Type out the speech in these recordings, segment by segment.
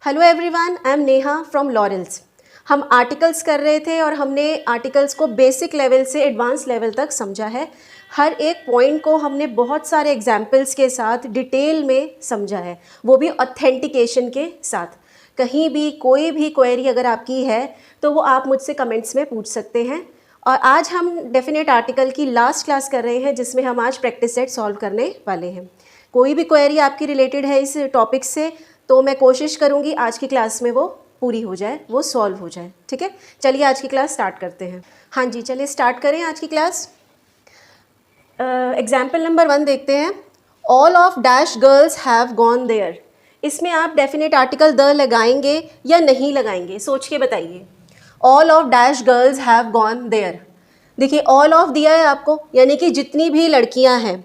Hello everyone, I am Neha from laurels. हम articles कर रहे थे और हमने आर्टिकल्स को बेसिक लेवल से एडवांस लेवल तक समझा है। हर एक पॉइंट को हमने बहुत सारे एग्जाम्पल्स के साथ डिटेल में समझा है, वो भी ऑथेंटिकेशन के साथ। कहीं भी कोई भी क्वेरी अगर आपकी है तो वो आप मुझसे कमेंट्स में पूछ सकते हैं। और आज हम डेफिनेट आर्टिकल की लास्ट क्लास कर रहे हैं, जिसमें हम आज प्रैक्टिस सेट सॉल्व करने वाले हैं। कोई भी क्वेरी आपकी रिलेटेड है इस टॉपिक से तो मैं कोशिश करूँगी आज की क्लास में वो पूरी हो जाए, वो सॉल्व हो जाए। ठीक है, चलिए आज की क्लास स्टार्ट करते हैं। हाँ जी, चलिए स्टार्ट करें आज की क्लास। एग्जाम्पल नंबर 1 देखते हैं। All of dash girls have gone there. इसमें आप डेफिनेट आर्टिकल द लगाएंगे या नहीं लगाएंगे, सोच के बताइए। All of dash girls have gone there. देखिए ऑल ऑफ दिया है आपको, यानी कि जितनी भी लड़कियां हैं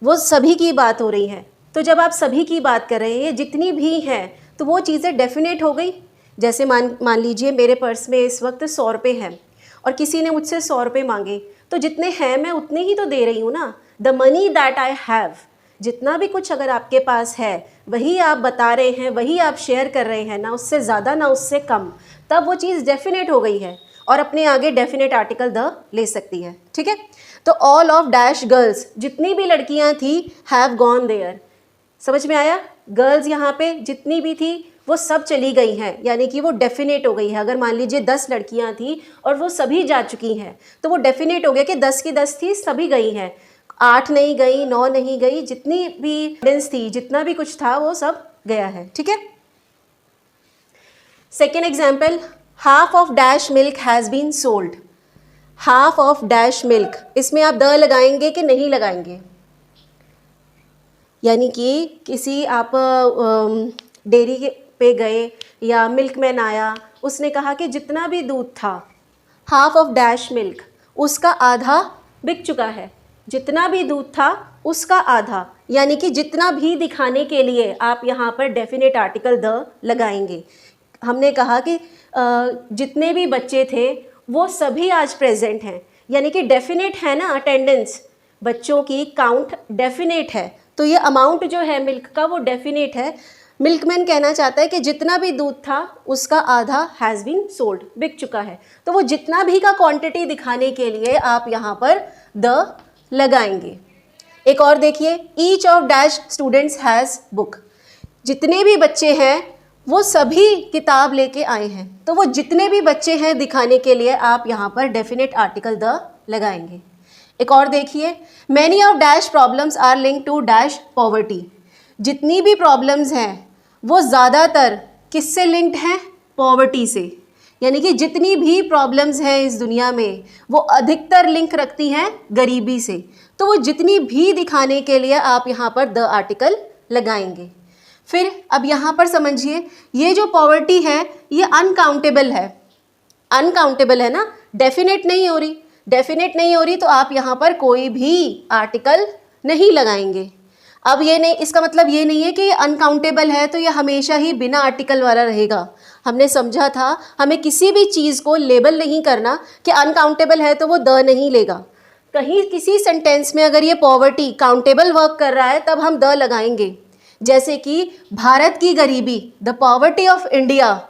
वो सभी की बात हो रही है। तो जब आप सभी की बात कर रहे हैं, जितनी भी हैं, तो वो चीज़ें डेफिनेट हो गई। जैसे मान लीजिए मेरे पर्स में इस वक्त 100 रुपये हैं और किसी ने मुझसे 100 रुपये मांगे, तो जितने हैं मैं उतने ही तो दे रही हूँ ना। The money that I have, जितना भी कुछ अगर आपके पास है वही आप बता रहे हैं, वही आप शेयर कर रहे हैं, ना उससे ज़्यादा ना उससे कम, तब वो चीज़ डेफिनेट हो गई है और अपने आगे डेफिनेट आर्टिकल द ले सकती है। ठीक है, तो ऑल ऑफ डैश गर्ल्स, जितनी भी लड़कियाँ थी, हैव गॉन देयर। समझ में आया? गर्ल्स यहाँ पे जितनी भी थी वो सब चली गई हैं, यानी कि वो डेफिनेट हो गई है। अगर मान लीजिए 10 लड़कियाँ थी और वो सभी जा चुकी हैं, तो वो डेफिनेट हो गया कि 10 की 10 थी, सभी गई हैं। 8 नहीं गई, 9 नहीं गई, जितनी भी एविडेंस थी, जितना भी कुछ था वो सब गया है। ठीक है। Second example, half of dash milk has been sold. Half of dash milk, इसमें आप द लगाएंगे कि नहीं लगाएंगे? यानी कि किसी आप डेयरी पे गए या मिल्कमैन आया, उसने कहा कि जितना भी दूध था, हाफ ऑफ डैश मिल्क, उसका आधा बिक चुका है। जितना भी दूध था उसका आधा, यानी कि जितना भी दिखाने के लिए आप यहाँ पर डेफिनेट आर्टिकल द लगाएंगे। हमने कहा कि जितने भी बच्चे थे वो सभी आज प्रेजेंट हैं, यानी कि डेफिनेट है ना, अटेंडेंस, बच्चों की काउंट डेफिनेट है। तो ये अमाउंट जो है मिल्क का वो डेफिनेट है। मिल्कमैन कहना चाहता है कि जितना भी दूध था उसका आधा हैज़ बीन सोल्ड, बिक चुका है। तो वो जितना भी का क्वांटिटी दिखाने के लिए आप यहाँ पर द लगाएंगे। एक और देखिए, each of dash students has book. जितने भी बच्चे हैं वो सभी किताब लेके आए हैं, तो वो जितने भी बच्चे हैं दिखाने के लिए आप यहाँ पर डेफिनेट आर्टिकल द लगाएंगे। एक और देखिए, many of dash problems are link to dash poverty. जितनी भी प्रॉब्लम्स हैं वो ज़्यादातर किससे लिंक्ड हैं? पॉवर्टी से। यानी कि जितनी भी प्रॉब्लम्स हैं इस दुनिया में वो अधिकतर लिंक रखती हैं गरीबी से। तो वो जितनी भी दिखाने के लिए आप यहाँ पर द आर्टिकल लगाएंगे। फिर अब यहाँ पर समझिए, ये जो पॉवर्टी है ये अनकाउंटेबल है। अनकाउंटेबल है ना, डेफिनेट नहीं हो रही। डेफिनेट नहीं हो रही तो आप यहाँ पर कोई भी आर्टिकल नहीं लगाएंगे। अब ये नहीं, इसका मतलब ये नहीं है कि ये अनकाउंटेबल है तो ये हमेशा ही बिना आर्टिकल वाला रहेगा। हमने समझा था हमें किसी भी चीज़ को लेबल नहीं करना कि अनकाउंटेबल है तो वो द नहीं लेगा। कहीं किसी सेंटेंस में अगर ये पॉवर्टी काउंटेबल वर्क कर रहा है तब हम द लगाएंगे। जैसे कि भारत की गरीबी, द पॉवर्टी ऑफ इंडिया,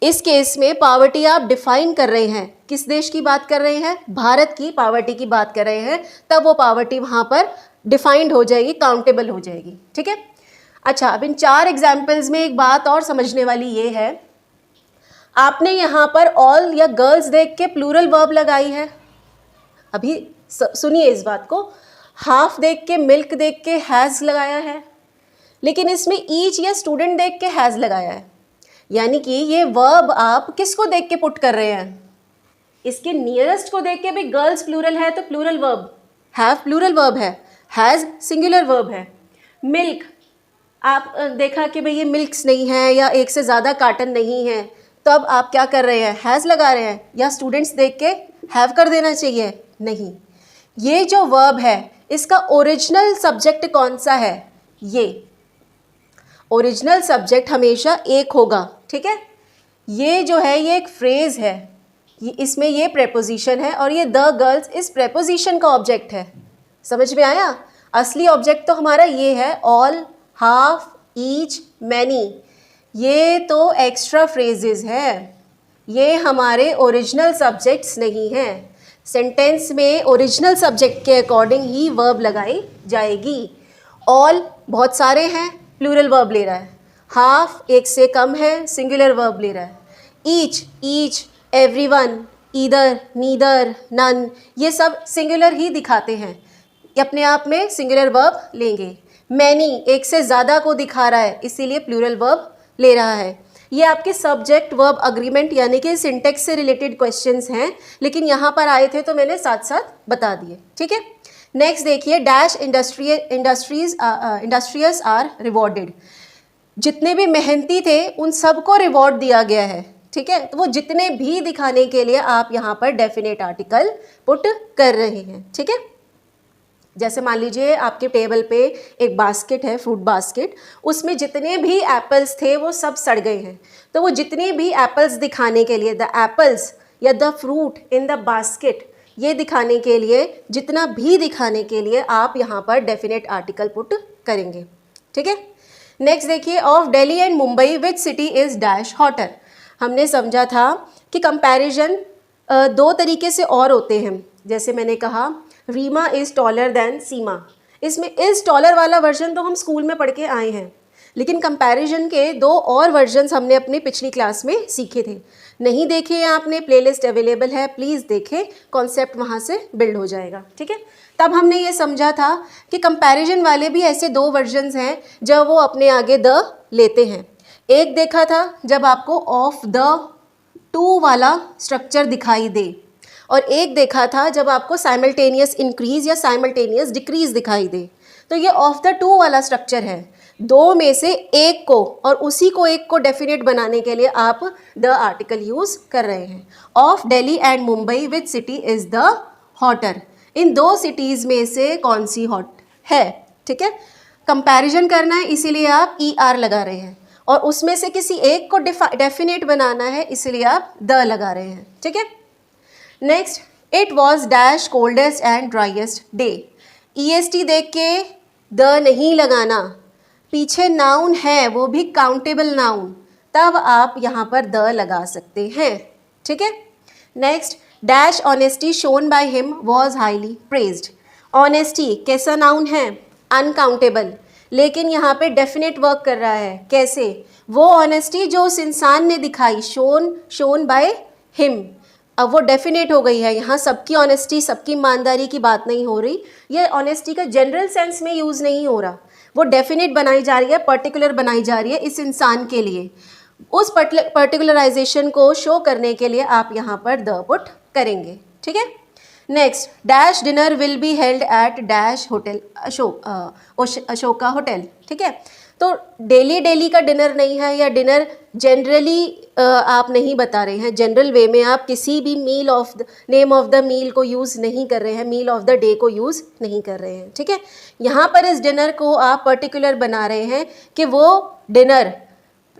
इस केस में पॉवर्टी आप डिफाइन कर रहे हैं, किस देश की बात कर रहे हैं? भारत की पॉवर्टी की बात कर रहे हैं, तब वो पॉवर्टी वहाँ पर डिफाइंड हो जाएगी, काउंटेबल हो जाएगी। ठीक है। अच्छा, अब इन 4 एग्जाम्पल्स में एक बात और समझने वाली ये है, आपने यहाँ पर ऑल या गर्ल्स देख के प्लूरल वर्ब लगाई है। अभी सुनिए इस बात को, हाफ देख के, मिल्क देख के हैज़ लगाया है, लेकिन इसमें ईच या स्टूडेंट देख के हैज़ लगाया है। यानी कि ये वर्ब आप किसको देख के पुट कर रहे हैं? इसके नियरेस्ट को देख के भी गर्ल्स प्लूरल है तो plural verb, have plural verb है, हैज़ सिंगुलर वर्ब है। मिल्क, आप देखा कि भाई ये मिल्क्स नहीं है या एक से ज़्यादा कार्टन नहीं है, तो अब आप क्या कर रहे हैं? हैज़ लगा रहे हैं। या स्टूडेंट्स देख के हैव कर देना चाहिए? नहीं, ये जो वर्ब है इसका ओरिजिनल सब्जेक्ट कौन सा है? ये ओरिजिनल सब्जेक्ट हमेशा एक होगा। ठीक है, ये जो है ये एक फ्रेज है, इसमें ये प्रेपोजिशन है और ये द गर्ल्स इस प्रेपोजिशन का ऑब्जेक्ट है। समझ में आया? असली ऑब्जेक्ट तो हमारा ये है, ऑल, हाफ, ईच, मैनी। ये तो एक्स्ट्रा फ्रेजेस है, ये हमारे ओरिजिनल सब्जेक्ट्स नहीं हैं। सेंटेंस में ओरिजिनल सब्जेक्ट के अकॉर्डिंग ही वर्ब लगाई जाएगी। ऑल बहुत सारे हैं, प्लूरल वर्ब ले रहा है। हाफ एक से कम है, सिंगुलर वर्ब ले रहा है। Each, everyone, either, neither, none, ये सब सिंगुलर ही दिखाते हैं, ये अपने आप में सिंगुलर वर्ब लेंगे। मैनी एक से ज़्यादा को दिखा रहा है, इसीलिए प्लूरल वर्ब ले रहा है। ये आपके सब्जेक्ट वर्ब अग्रीमेंट यानी कि सिंटेक्स से रिलेटेड क्वेश्चंस हैं, लेकिन यहाँ पर आए थे तो मैंने साथ साथ बता दिए, ठीक है। नेक्स्ट देखिए, डैश इंडस्ट्रियस आर रिवॉर्डेड। जितने भी मेहनती थे उन सबको रिवॉर्ड दिया गया है, ठीक है। तो वो जितने भी दिखाने के लिए आप यहाँ पर डेफिनेट आर्टिकल पुट कर रहे हैं, ठीक है। जैसे मान लीजिए आपके टेबल पे एक बास्केट है, फ्रूट बास्केट, उसमें जितने भी एप्पल्स थे वो सब सड़ गए हैं। तो वो जितने भी एप्पल्स दिखाने के लिए, द एप्पल्स या the fruit in the basket, ये दिखाने के लिए, जितना भी दिखाने के लिए आप यहाँ पर डेफिनेट आर्टिकल पुट करेंगे, ठीक है। नेक्स्ट देखिए, of Delhi and Mumbai which city is dash hotter. हमने समझा था कि कंपैरिजन दो तरीके से और होते हैं। जैसे मैंने कहा रीमा इज़ टॉलर दैन सीमा, इसमें इज़ टॉलर वाला वर्जन तो हम स्कूल में पढ़ के आए हैं, लेकिन कंपैरिजन के दो और वर्जन्स हमने अपनी पिछली क्लास में सीखे थे। नहीं देखे हैं आपने, प्लेलिस्ट अवेलेबल है, प्लीज़ देखें, कॉन्सेप्ट वहाँ से बिल्ड हो जाएगा, ठीक है। तब हमने ये समझा था कि कंपैरिजन वाले भी ऐसे दो वर्जन्स हैं जब वो अपने आगे द लेते हैं। एक देखा था जब आपको ऑफ द टू वाला स्ट्रक्चर दिखाई दे, और एक देखा था जब आपको साइमल्टेनियस इंक्रीज या साइमल्टेनियस डिक्रीज दिखाई दे। तो ये ऑफ द टू वाला स्ट्रक्चर है, दो में से एक को, और उसी को एक को डेफिनेट बनाने के लिए आप द आर्टिकल यूज़ कर रहे हैं। Of Delhi and Mumbai which city is the hotter, इन दो सिटीज़ में से कौन सी हॉट है, ठीक है। कंपैरिजन करना है इसीलिए आप ER लगा रहे हैं, और उसमें से किसी एक को डेफिनेट बनाना है इसलिए आप द लगा रहे हैं, ठीक है। Next, it was dash coldest and driest day. EST देख के द नहीं लगाना, पीछे नाउन है वो भी काउंटेबल नाउन, तब आप यहाँ पर द लगा सकते हैं, ठीक है। Next, dash honesty shown by him was highly praised. Honesty कैसा नाउन है, अनकाउंटेबल, लेकिन यहाँ पे डेफिनेट वर्क कर रहा है। कैसे, वो ऑनेस्टी जो उस इंसान ने दिखाई, शोन बाय हिम, अब वो डेफिनेट हो गई है। यहाँ सबकी ऑनेस्टी, सबकी ईमानदारी की बात नहीं हो रही, ये ऑनेस्टी का जनरल सेंस में यूज़ नहीं हो रहा, वो डेफिनेट बनाई जा रही है, पर्टिकुलर बनाई जा रही है इस इंसान के लिए। उस पर्टिकुलराइजेशन को शो करने के लिए आप यहाँ पर द पुट करेंगे, ठीक है। Next, dash dinner will be held at dash hotel Ashoka hotel, ठीक है। तो डेली का डिनर नहीं है, या डिनर जनरली आप नहीं बता रहे हैं, जनरल वे में आप किसी भी meal of the name of the meal को यूज़ नहीं कर रहे हैं, मील ऑफ द डे को यूज़ नहीं कर रहे हैं, ठीक है। यहाँ पर इस डिनर को आप पर्टिकुलर बना रहे हैं कि वो डिनर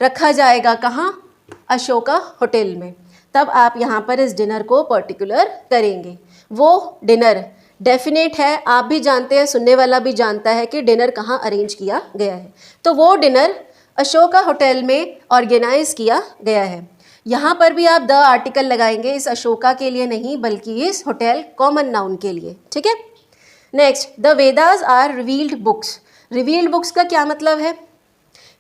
रखा जाएगा कहाँ, अशोका होटल में, तब आप यहाँ पर इस डिनर को पर्टिकुलर करेंगे। वो डिनर डेफिनेट है, आप भी जानते हैं, सुनने वाला भी जानता है कि डिनर कहाँ अरेंज किया गया है, तो वो डिनर अशोका होटल में ऑर्गेनाइज किया गया है। यहाँ पर भी आप द आर्टिकल लगाएंगे, इस अशोका के लिए नहीं बल्कि इस होटल कॉमन नाउन के लिए, ठीक है। Next, the Vedas are revealed books. Revealed books का क्या मतलब है,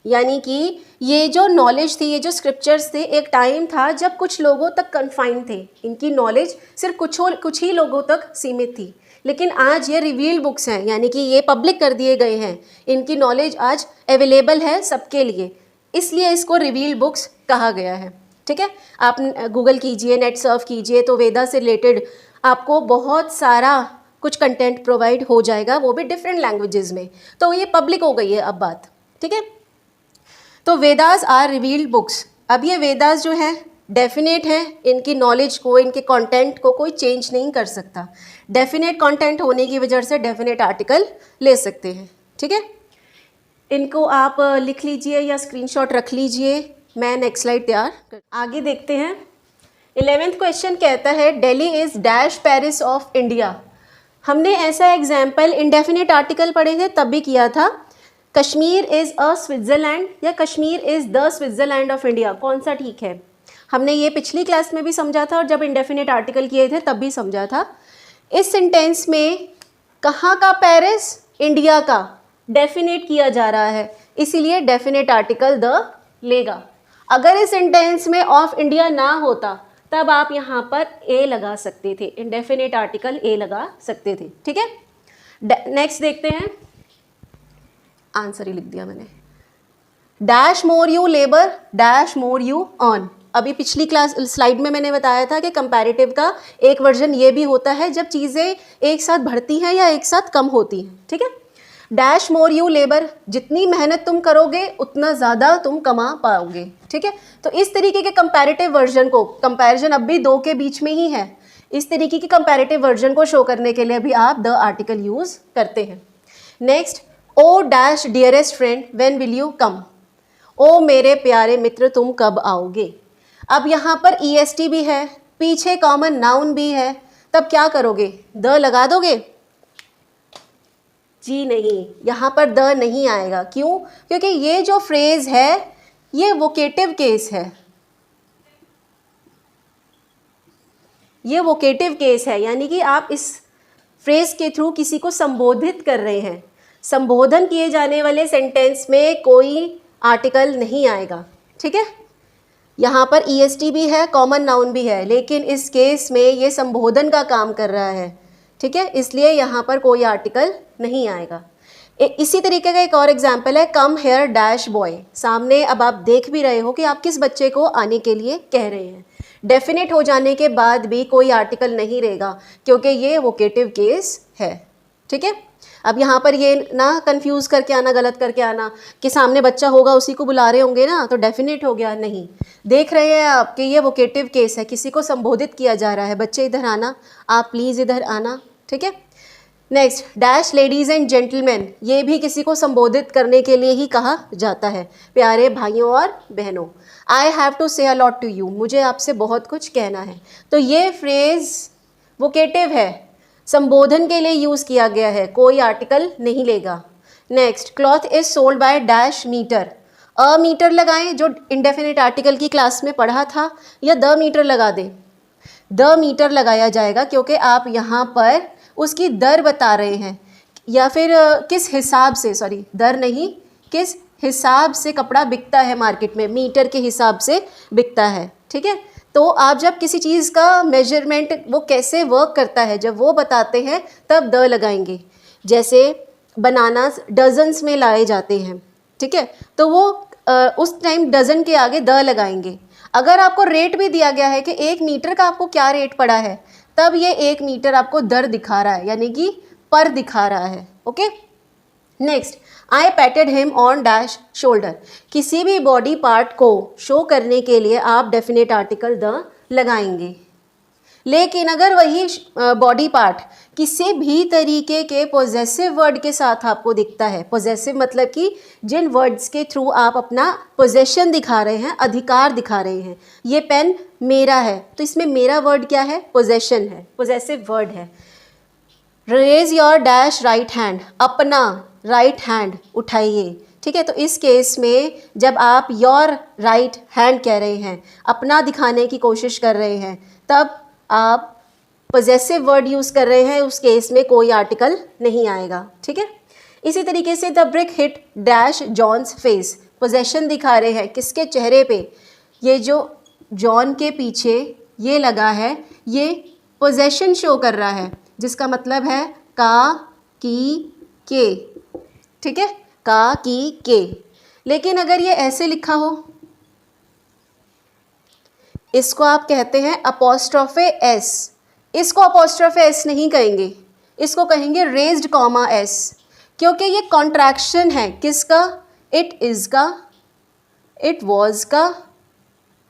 यानी कि ये जो नॉलेज थी, ये जो स्क्रिप्चर्स थे, एक टाइम था जब कुछ लोगों तक कन्फाइंड थे, इनकी नॉलेज सिर्फ कुछ ही लोगों तक सीमित थी, लेकिन आज ये रिवील्ड बुक्स हैं, यानी कि ये पब्लिक कर दिए गए हैं, इनकी नॉलेज आज अवेलेबल है सबके लिए, इसलिए इसको रिवील्ड बुक्स कहा गया है, ठीक है। आप गूगल कीजिए, नेट सर्फ कीजिए, तो वेदा से रिलेटेड आपको बहुत सारा कुछ कंटेंट प्रोवाइड हो जाएगा, वो भी डिफरेंट लैंग्वेजेस में, तो ये पब्लिक हो गई है अब बात, ठीक है। तो वेदास आर रिवील्ड बुक्स, अब ये वेदास जो है डेफिनेट है, इनकी नॉलेज को, इनके कंटेंट को कोई चेंज नहीं कर सकता, डेफिनेट कंटेंट होने की वजह से डेफिनेट आर्टिकल ले सकते हैं, ठीक है। इनको आप लिख लीजिए या स्क्रीनशॉट रख लीजिए, मैं नेक्स्ट स्लाइड तैयार आगे देखते हैं। 11th क्वेश्चन कहता है Delhi is dash Paris of India. हमने ऐसा एग्जाम्पल इंडेफिनिट आर्टिकल पढ़े थे तब भी किया था, कश्मीर इज़ अ स्विट्ज़रलैंड या Kashmir is the Switzerland of India, कौन सा ठीक है? हमने ये पिछली क्लास में भी समझा था और जब इंडेफिनिट आर्टिकल किए थे तब भी समझा था। इस सेंटेंस में कहाँ का पेरिस? इंडिया का डेफिनेट किया जा रहा है, इसीलिए डेफिनेट आर्टिकल द लेगा। अगर इस सेंटेंस में ऑफ इंडिया ना होता तब आप यहाँ पर ए लगा सकते थे, इंडेफिनेट आर्टिकल ए लगा सकते थे, ठीक है। नेक्स्ट देखते हैं, आंसर ही लिख दिया मैंने। Dash more you labour dash more you earn. अभी पिछली क्लास स्लाइड में मैंने बताया था कि कंपैरेटिव का एक वर्जन ये भी होता है जब चीज़ें एक साथ बढ़ती हैं या एक साथ कम होती हैं, ठीक है। डैश मोर यू लेबर, जितनी मेहनत तुम करोगे उतना ज़्यादा तुम कमा पाओगे, ठीक है। तो इस तरीके के कंपैरेटिव वर्जन को, कंपैरिजन अब भी दो के बीच में ही है, इस तरीके की कंपैरेटिव वर्जन को शो करने के लिए भी आप द आर्टिकल यूज़ करते हैं। Next, o dash dearest friend when will you come. ओ मेरे प्यारे मित्र तुम कब आओगे। अब यहाँ पर EST भी है, पीछे कॉमन नाउन भी है, तब क्या करोगे? द लगा दोगे? जी नहीं, यहाँ पर द नहीं आएगा। क्यों? क्योंकि ये जो फ्रेज है ये वोकेटिव केस है, ये वोकेटिव केस है, यानी कि आप इस फ्रेज के थ्रू किसी को संबोधित कर रहे हैं। संबोधन किए जाने वाले सेंटेंस में कोई आर्टिकल नहीं आएगा, ठीक है। यहाँ पर EST भी है, कॉमन नाउन भी है, लेकिन इस केस में ये संबोधन का काम कर रहा है, ठीक है, इसलिए यहाँ पर कोई आर्टिकल नहीं आएगा। इसी तरीके का एक और एग्जाम्पल है, कम हेयर डैश बॉय। सामने अब आप देख भी रहे हो कि आप किस बच्चे को आने के लिए कह रहे हैं। डेफिनेट हो जाने के बाद भी कोई आर्टिकल नहीं रहेगा क्योंकि ये वोकेटिव केस है, ठीक है। अब यहाँ पर ये ना कंफ्यूज करके आना, गलत करके आना कि सामने बच्चा होगा उसी को बुला रहे होंगे ना तो डेफिनेट हो गया, नहीं। देख रहे हैं आप कि ये वोकेटिव केस है, किसी को संबोधित किया जा रहा है, बच्चे इधर आना, आप प्लीज़ इधर आना, ठीक है। Next, dash ladies and gentleman, ये भी किसी को संबोधित करने के लिए ही कहा जाता है, प्यारे भाइयों और बहनों। आई हैव टू से अ लॉट टू यू, मुझे आपसे बहुत कुछ कहना है। तो ये फ्रेज वोकेटिव है, संबोधन के लिए यूज़ किया गया है, कोई आर्टिकल नहीं लेगा। Next, cloth is sold by dash metre. A metre लगाएं जो इंडेफिनिट आर्टिकल की क्लास में पढ़ा था, या द मीटर लगा दें? द मीटर लगाया जाएगा क्योंकि आप यहाँ पर उसकी दर बता रहे हैं, या फिर किस हिसाब से, सॉरी दर नहीं, किस हिसाब से कपड़ा बिकता है मार्केट में, मीटर के हिसाब से बिकता है, ठीक है। तो आप जब किसी चीज़ का मेजरमेंट वो कैसे वर्क करता है जब वो बताते हैं तब द लगाएंगे। जैसे बनानास डजन्स में लाए जाते हैं, ठीक है, तो वो उस टाइम डज़न के आगे द लगाएंगे। अगर आपको रेट भी दिया गया है कि 1 मीटर का आपको क्या रेट पड़ा है, तब ये 1 मीटर आपको दर दिखा रहा है, यानी कि पर दिखा रहा है, okay. Next, I पैटेड him on dash shoulder. किसी भी बॉडी पार्ट को शो करने के लिए आप डेफिनेट आर्टिकल द लगाएंगे, लेकिन अगर वही बॉडी पार्ट किसी भी तरीके के पोजेसिव वर्ड के साथ आपको दिखता है, पोजेसिव मतलब कि जिन वर्ड्स के थ्रू आप अपना पोजेशन दिखा रहे हैं, अधिकार दिखा रहे हैं, ये पेन मेरा है तो इसमें मेरा वर्ड क्या है? पोजेशन है, पोजेसिव वर्ड है। Raise your dash right hand, अपना राइट हैंड उठाइए, ठीक है। तो इस केस में जब आप योर राइट हैंड कह रहे हैं, अपना दिखाने की कोशिश कर रहे हैं, तब आप पोजेसिव वर्ड यूज़ कर रहे हैं, उस केस में कोई आर्टिकल नहीं आएगा, ठीक है। इसी तरीके से the brick hit dash John's face, possession दिखा रहे हैं किसके चेहरे पे, ये जो जॉन के पीछे ये लगा है ये पोजेशन शो कर रहा है, जिसका मतलब है का की के, ठीक है, का की के। लेकिन अगर ये ऐसे लिखा हो, इसको आप कहते हैं अपोस्ट्रोफे एस, इसको अपोस्ट्रोफे एस नहीं कहेंगे, इसको कहेंगे रेज्ड कॉमा एस, क्योंकि ये कॉन्ट्रैक्शन है किसका? इट इज़ का, इट वॉज का,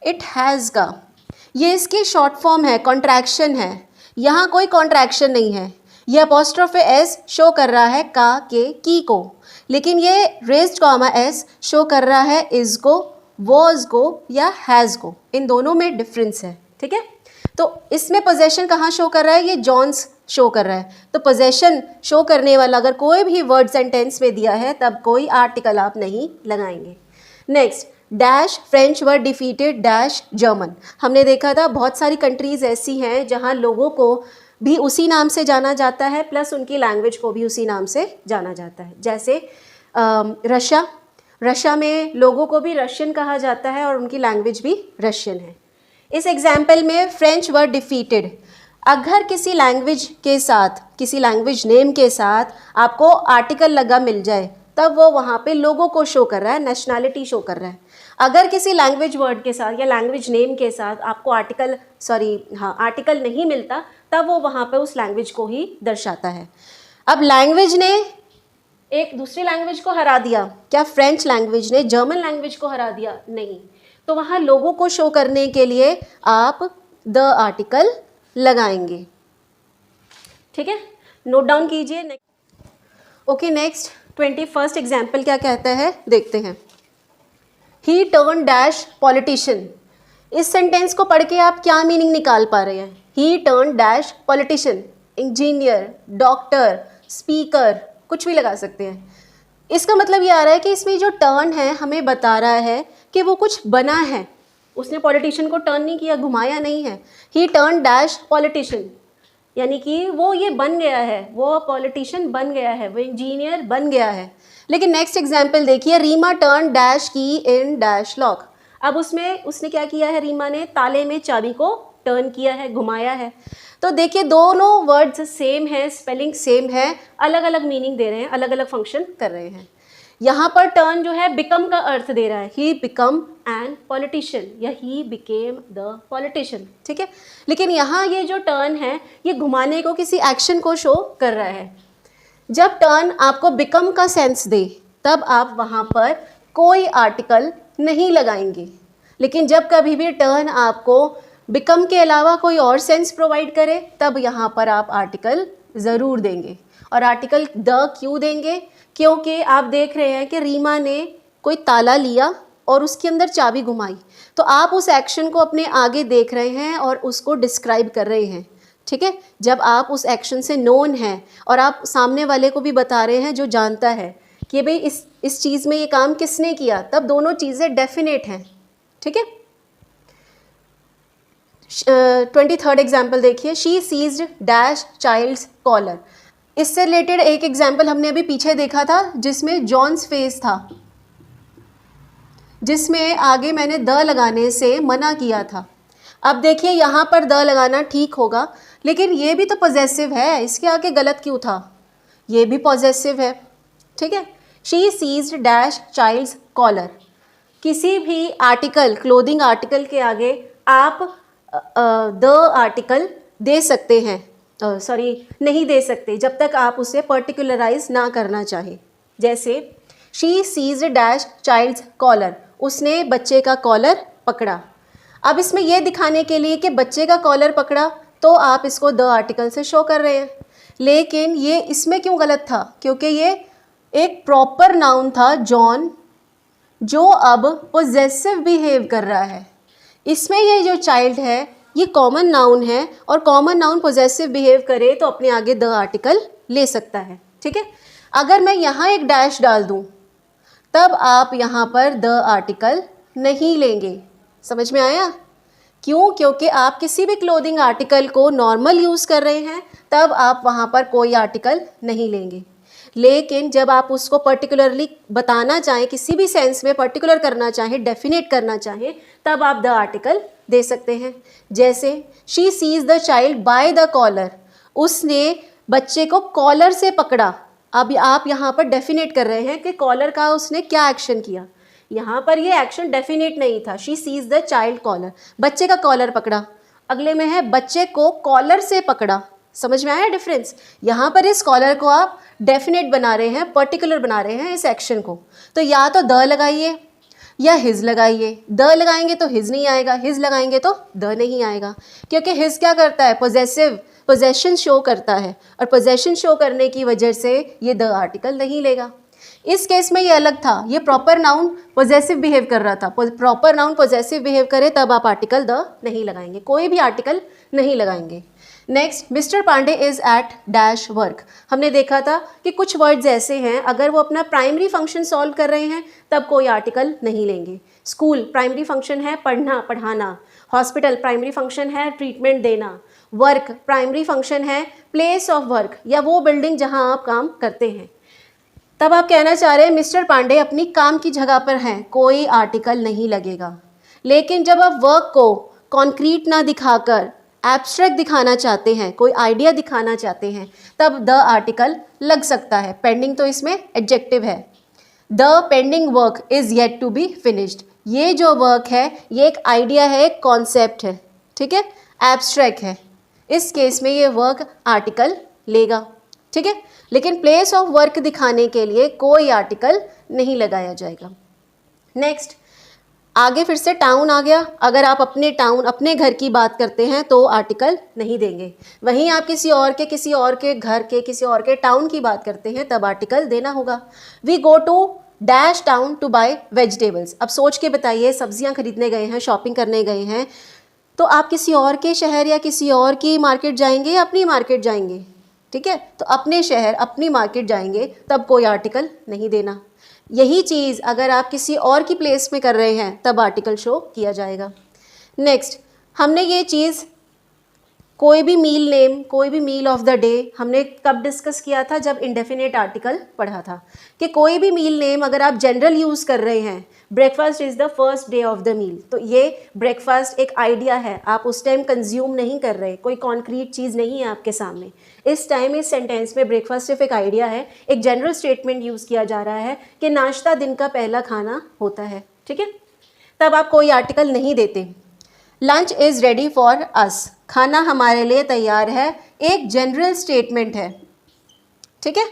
इट हैज़ का, ये इसकी शॉर्ट फॉर्म है, कॉन्ट्रैक्शन है। यहाँ कोई कॉन्ट्रैक्शन नहीं है, ये अपोस्ट्रोफे एस शो कर रहा है का के की को, लेकिन ये रेज्ड कॉमा एस शो कर रहा है इज़ को, वॉज को या हैज़ को। इन दोनों में डिफरेंस है, ठीक है। तो इसमें पोजेशन कहाँ शो कर रहा है? ये जॉन्स शो कर रहा है। तो पोजेशन शो करने वाला अगर कोई भी वर्ड सेंटेंस में दिया है तब कोई आर्टिकल आप नहीं लगाएंगे। Next, dash French were defeated dash German. हमने देखा था बहुत सारी कंट्रीज़ ऐसी हैं जहां लोगों को भी उसी नाम से जाना जाता है प्लस उनकी लैंग्वेज को भी उसी नाम से जाना जाता है। जैसे रशिया में लोगों को भी रशियन कहा जाता है और उनकी लैंग्वेज भी रशियन है। इस एग्जाम्पल में फ्रेंच वर्ड डिफीटेड, अगर किसी लैंग्वेज के साथ, किसी लैंग्वेज नेम के साथ आपको आर्टिकल लगा मिल जाए तब वो वहाँ पे लोगों को शो कर रहा है, नेशनैलिटी शो कर रहा है। अगर किसी लैंग्वेज वर्ड के साथ या लैंग्वेज नेम के साथ आपको आर्टिकल नहीं मिलता तब वो वहाँ पे उस लैंग्वेज को ही दर्शाता है। अब लैंग्वेज ने एक दूसरी लैंग्वेज को हरा दिया, क्या फ्रेंच लैंग्वेज ने जर्मन लैंग्वेज को हरा दिया? नहीं। तो वहाँ लोगों को शो करने के लिए आप द आर्टिकल लगाएंगे। ठीक है, नोट डाउन कीजिए। ओके, नेक्स्ट 21st एग्जाम्पल क्या कहता है देखते हैं। ही टर्न डैश पॉलिटिशियन। इस सेंटेंस को पढ़ के आप क्या मीनिंग निकाल पा रहे हैं? ही turn dash politician, engineer, doctor, speaker, कुछ भी लगा सकते हैं। इसका मतलब ये आ रहा है कि इसमें जो टर्न है हमें बता रहा है कि वो कुछ बना है। उसने पॉलिटिशियन को टर्न नहीं किया, घुमाया नहीं है। ही टर्न डैश पॉलिटिशियन, यानी कि वो ये बन गया है, वो पॉलिटिशियन बन गया है, वो इंजीनियर बन गया है। लेकिन नेक्स्ट एग्जाम्पल देखिए, रीमा टर्न डैश की इन डैश लॉक। अब उसमें उसने क्या किया है? रीमा ने ताले में चाबी को टर्न किया है, घुमाया है। तो देखिए दोनों वर्ड्स सेम है, स्पेलिंग सेम है, अलग अलग मीनिंग दे रहे हैं, अलग अलग फंक्शन कर रहे हैं। यहाँ पर टर्न जो है बिकम का अर्थ दे रहा है, ही बिकम एन पॉलिटिशियन या ही बिकेम द पॉलिटिशियन। ठीक है, लेकिन यहाँ ये जो टर्न है ये घुमाने को, किसी एक्शन को शो कर रहा है। जब टर्न आपको बिकम का सेंस दे तब आप वहाँ पर कोई आर्टिकल नहीं लगाएंगे। लेकिन जब कभी भी टर्न आपको बिकम के अलावा कोई और सेंस प्रोवाइड करे तब यहाँ पर आप आर्टिकल ज़रूर देंगे। और आर्टिकल द क्यों देंगे? क्योंकि आप देख रहे हैं कि रीमा ने कोई ताला लिया और उसके अंदर चाबी घुमाई, तो आप उस एक्शन को अपने आगे देख रहे हैं और उसको डिस्क्राइब कर रहे हैं। ठीक है, जब आप उस एक्शन से नोन हैं और आप सामने वाले को भी बता रहे हैं जो जानता है कि भाई इस चीज़ में ये काम किसने किया, तब दोनों चीज़ें डेफिनेट हैं। ठीक है, 23rd एग्जाम्पल देखिए, she seized dash child's collar. इससे रिलेटेड एक एग्जाम्पल हमने अभी पीछे देखा था जिसमें जॉन्स फेस था, जिसमें आगे मैंने द लगाने से मना किया था। अब देखिए यहाँ पर द लगाना ठीक होगा, लेकिन ये भी तो पॉजेसिव है, इसके आगे गलत क्यों था? ये भी पॉजेसिव है। ठीक है, she seized dash child's collar. किसी भी आर्टिकल, क्लोथिंग आर्टिकल के आगे आप द आर्टिकल दे सकते हैं, नहीं दे सकते जब तक आप उसे पर्टिकुलराइज ना करना चाहे। जैसे she seized dash child's collar, उसने बच्चे का कॉलर पकड़ा। अब इसमें यह दिखाने के लिए कि बच्चे का कॉलर पकड़ा तो आप इसको द आर्टिकल से शो कर रहे हैं, लेकिन ये इसमें क्यों गलत था? क्योंकि ये एक प्रॉपर नाउन था जॉन, जो अब पोजेसिव बिहेव कर रहा है। इसमें ये जो चाइल्ड है ये कॉमन नाउन है और कॉमन नाउन पोजेसिव बिहेव करे तो अपने आगे द आर्टिकल ले सकता है। ठीक है, अगर मैं यहाँ एक डैश डाल दूँ तब आप यहाँ पर द आर्टिकल नहीं लेंगे। समझ में आया? क्यों? क्योंकि आप किसी भी क्लोथिंग आर्टिकल को नॉर्मल यूज़ कर रहे हैं तब आप वहाँ पर कोई आर्टिकल नहीं लेंगे। लेकिन जब आप उसको पर्टिकुलरली बताना चाहें, किसी भी सेंस में पर्टिकुलर करना चाहें, डेफिनेट करना चाहें, तब आप द आर्टिकल दे सकते हैं। जैसे she seize the child by the collar, उसने बच्चे को कॉलर से पकड़ा। अब आप यहाँ पर डेफिनेट कर रहे हैं कि कॉलर का उसने क्या एक्शन किया। यहाँ पर ये एक्शन डेफिनेट नहीं था। She seize the child collar, बच्चे का कॉलर पकड़ा। अगले में है बच्चे को कॉलर से पकड़ा। समझ में आया डिफरेंस? यहाँ पर इस कॉलर को आप डेफिनेट बना रहे हैं, पर्टिकुलर बना रहे हैं इस एक्शन को। तो या तो द लगाइए या हिज लगाइए। द लगाएंगे तो हिज नहीं आएगा, हिज लगाएंगे तो द नहीं आएगा, क्योंकि हिज क्या करता है? पोजेशन शो करता है, और पोजेशन शो करने की वजह से ये द आर्टिकल नहीं लेगा। इस केस में ये अलग था, ये प्रॉपर नाउन पोजेसिव बिहेव कर रहा था। प्रॉपर नाउन पोजेसिव बिहेव करे तब आप आर्टिकल द नहीं लगाएंगे, कोई भी आर्टिकल नहीं लगाएंगे। Next, mister Pandey is at dash work. हमने देखा था कि कुछ वर्ड्स ऐसे हैं अगर वो अपना प्राइमरी फंक्शन सॉल्व कर रहे हैं तब कोई आर्टिकल नहीं लेंगे। स्कूल प्राइमरी फंक्शन है पढ़ना पढ़ाना, हॉस्पिटल प्राइमरी फंक्शन है ट्रीटमेंट देना, वर्क प्राइमरी फंक्शन है प्लेस ऑफ वर्क या वो बिल्डिंग जहाँ आप काम करते हैं। तब आप कहना चाह रहे हैं मिस्टर पांडे अपनी काम की जगह पर हैं, कोई आर्टिकल नहीं लगेगा। लेकिन जब आप वर्क को कॉन्क्रीट ना दिखाकर एब्स्ट्रैक्ट दिखाना चाहते हैं, कोई आइडिया दिखाना चाहते हैं, तब द आर्टिकल लग सकता है। पेंडिंग तो इसमें एडजेक्टिव है। The pending work is yet to be finished. ये जो वर्क है ये एक आइडिया है, एक कॉन्सेप्ट है, ठीक है, एब्स्ट्रैक्ट है। इस केस में ये वर्क आर्टिकल लेगा, ठीक है। लेकिन प्लेस ऑफ वर्क दिखाने के लिए कोई आर्टिकल नहीं लगाया जाएगा। नेक्स्ट, आगे फिर से टाउन आ गया। अगर आप अपने टाउन अपने घर की बात करते हैं तो आर्टिकल नहीं देंगे। वहीं आप किसी और के घर के किसी और के टाउन की बात करते हैं तब आर्टिकल देना होगा। We go to dash town to buy vegetables. अब सोच के बताइए, सब्जियां खरीदने गए हैं, शॉपिंग करने गए हैं, तो आप किसी और के शहर या किसी और की मार्केट जाएंगे या अपनी मार्केट जाएंगे, ठीक है। तो अपने शहर अपनी मार्केट जाएंगे तब कोई आर्टिकल नहीं देना। यही चीज़ अगर आप किसी और की प्लेस में कर रहे हैं तब आर्टिकल शो किया जाएगा। नेक्स्ट, हमने ये चीज़ कोई भी मील नेम, कोई भी मील ऑफ द डे हमने कब डिस्कस किया था, जब इंडेफिनेट आर्टिकल पढ़ा था कि कोई भी मील नेम अगर आप जनरल यूज़ कर रहे हैं, breakfast is the first day of the meal, तो ये ब्रेकफास्ट एक आइडिया है, आप उस टाइम कंज्यूम नहीं कर रहे, कोई कॉन्क्रीट चीज़ नहीं है आपके सामने। इस टाइम इस सेंटेंस में ब्रेकफास्ट सिर्फ एक आइडिया है, एक जनरल स्टेटमेंट यूज़ किया जा रहा है कि नाश्ता दिन का पहला खाना होता है, ठीक है। तब आप कोई आर्टिकल नहीं देते। Lunch is ready for us, खाना हमारे लिए तैयार है, एक जनरल स्टेटमेंट है, ठीक है।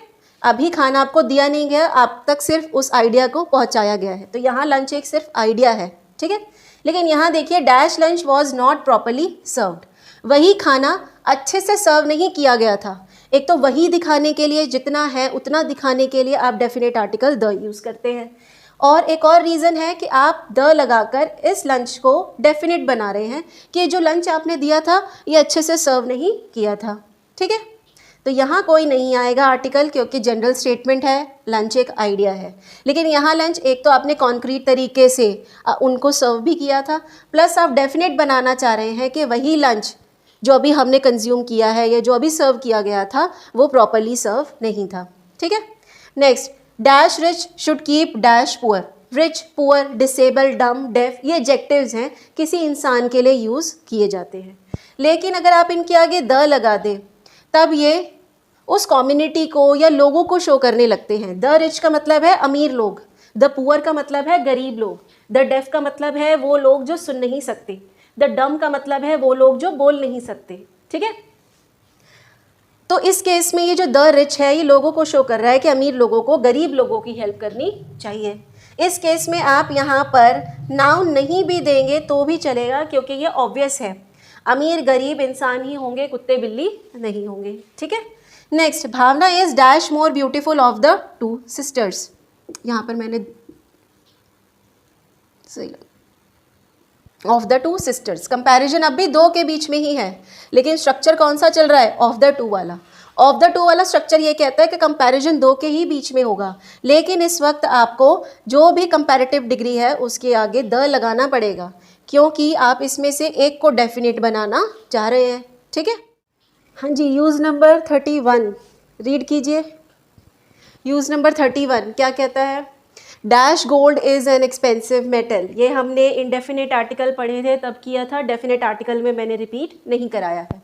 अभी खाना आपको दिया नहीं गया, आप तक सिर्फ उस आइडिया को पहुंचाया गया है, तो यहाँ लंच एक सिर्फ आइडिया है, ठीक है। लेकिन यहाँ देखिए dash lunch was not properly served, वही खाना अच्छे से सर्व नहीं किया गया था। एक तो वही दिखाने के लिए, जितना है उतना दिखाने के लिए आप डेफिनेट आर्टिकल द यूज़ करते हैं। और एक और रीज़न है कि आप द लगाकर इस लंच को डेफिनेट बना रहे हैं कि जो लंच आपने दिया था ये अच्छे से सर्व नहीं किया था, ठीक है। तो यहाँ कोई नहीं आएगा आर्टिकल क्योंकि जनरल स्टेटमेंट है, लंच एक आइडिया है। लेकिन यहाँ लंच एक तो आपने कॉन्क्रीट तरीके से उनको सर्व भी किया था, प्लस आप डेफिनेट बनाना चाह रहे हैं कि वही लंच जो अभी हमने कंज्यूम किया है या जो अभी सर्व किया गया था वो प्रॉपरली सर्व नहीं था, ठीक है। Next, dash rich should keep dash poor. Rich, poor, disable, डम, डेफ, ये एडजेक्टिव्स हैं, किसी इंसान के लिए यूज़ किए जाते हैं। लेकिन अगर आप इनके आगे द लगा दें तब ये उस कम्युनिटी को या लोगों को शो करने लगते हैं। द रिच का मतलब है अमीर लोग, द पुअर का मतलब है गरीब लोग, द डेफ का मतलब है वो लोग जो सुन नहीं सकते, द डम का मतलब है वो लोग जो बोल नहीं सकते, ठीक है। तो इस केस में ये जो द रिच है ये लोगों को शो कर रहा है कि अमीर लोगों को गरीब लोगों की हेल्प करनी चाहिए। इस केस में आप यहाँ पर नाउन नहीं भी देंगे तो भी चलेगा क्योंकि ये ऑब्वियस है, अमीर गरीब इंसान ही होंगे, कुत्ते बिल्ली नहीं होंगे, ठीक है। Next, Bhavna is dash more beautiful of the two sisters. यहाँ पर मैंने सही of the two sisters, comparison अब भी दो के बीच में ही है, लेकिन स्ट्रक्चर कौन सा चल रहा है, ऑफ द टू वाला। ऑफ द टू वाला स्ट्रक्चर ये कहता है कि कंपैरिजन दो के ही बीच में होगा, लेकिन इस वक्त आपको जो भी कंपैरेटिव डिग्री है उसके आगे द लगाना पड़ेगा क्योंकि आप इसमें से एक को डेफिनेट बनाना चाह रहे हैं, ठीक है। हाँ जी, यूज़ नंबर 31 रीड कीजिए। यूज़ नंबर 31 क्या कहता है, dash gold is an expensive metal. ये हमने इंडेफिनेट आर्टिकल पढ़े थे तब किया था, डेफिनेट आर्टिकल में मैंने रिपीट नहीं कराया है।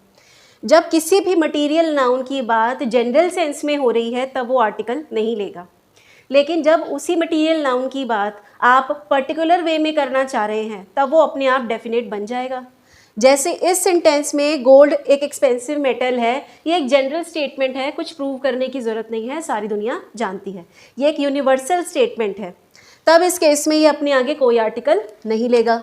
जब किसी भी मटेरियल नाउन की बात जनरल सेंस में हो रही है तब वो आर्टिकल नहीं लेगा, लेकिन जब उसी मटेरियल नाउन की बात आप पर्टिकुलर वे में करना चाह रहे हैं तब वो अपने आप डेफिनेट बन जाएगा। जैसे इस सेंटेंस में गोल्ड एक एक्सपेंसिव मेटल है, ये एक जनरल स्टेटमेंट है, कुछ प्रूव करने की ज़रूरत नहीं है, सारी दुनिया जानती है, ये एक यूनिवर्सल स्टेटमेंट है। तब इस केस में ये अपने आगे कोई आर्टिकल नहीं लेगा।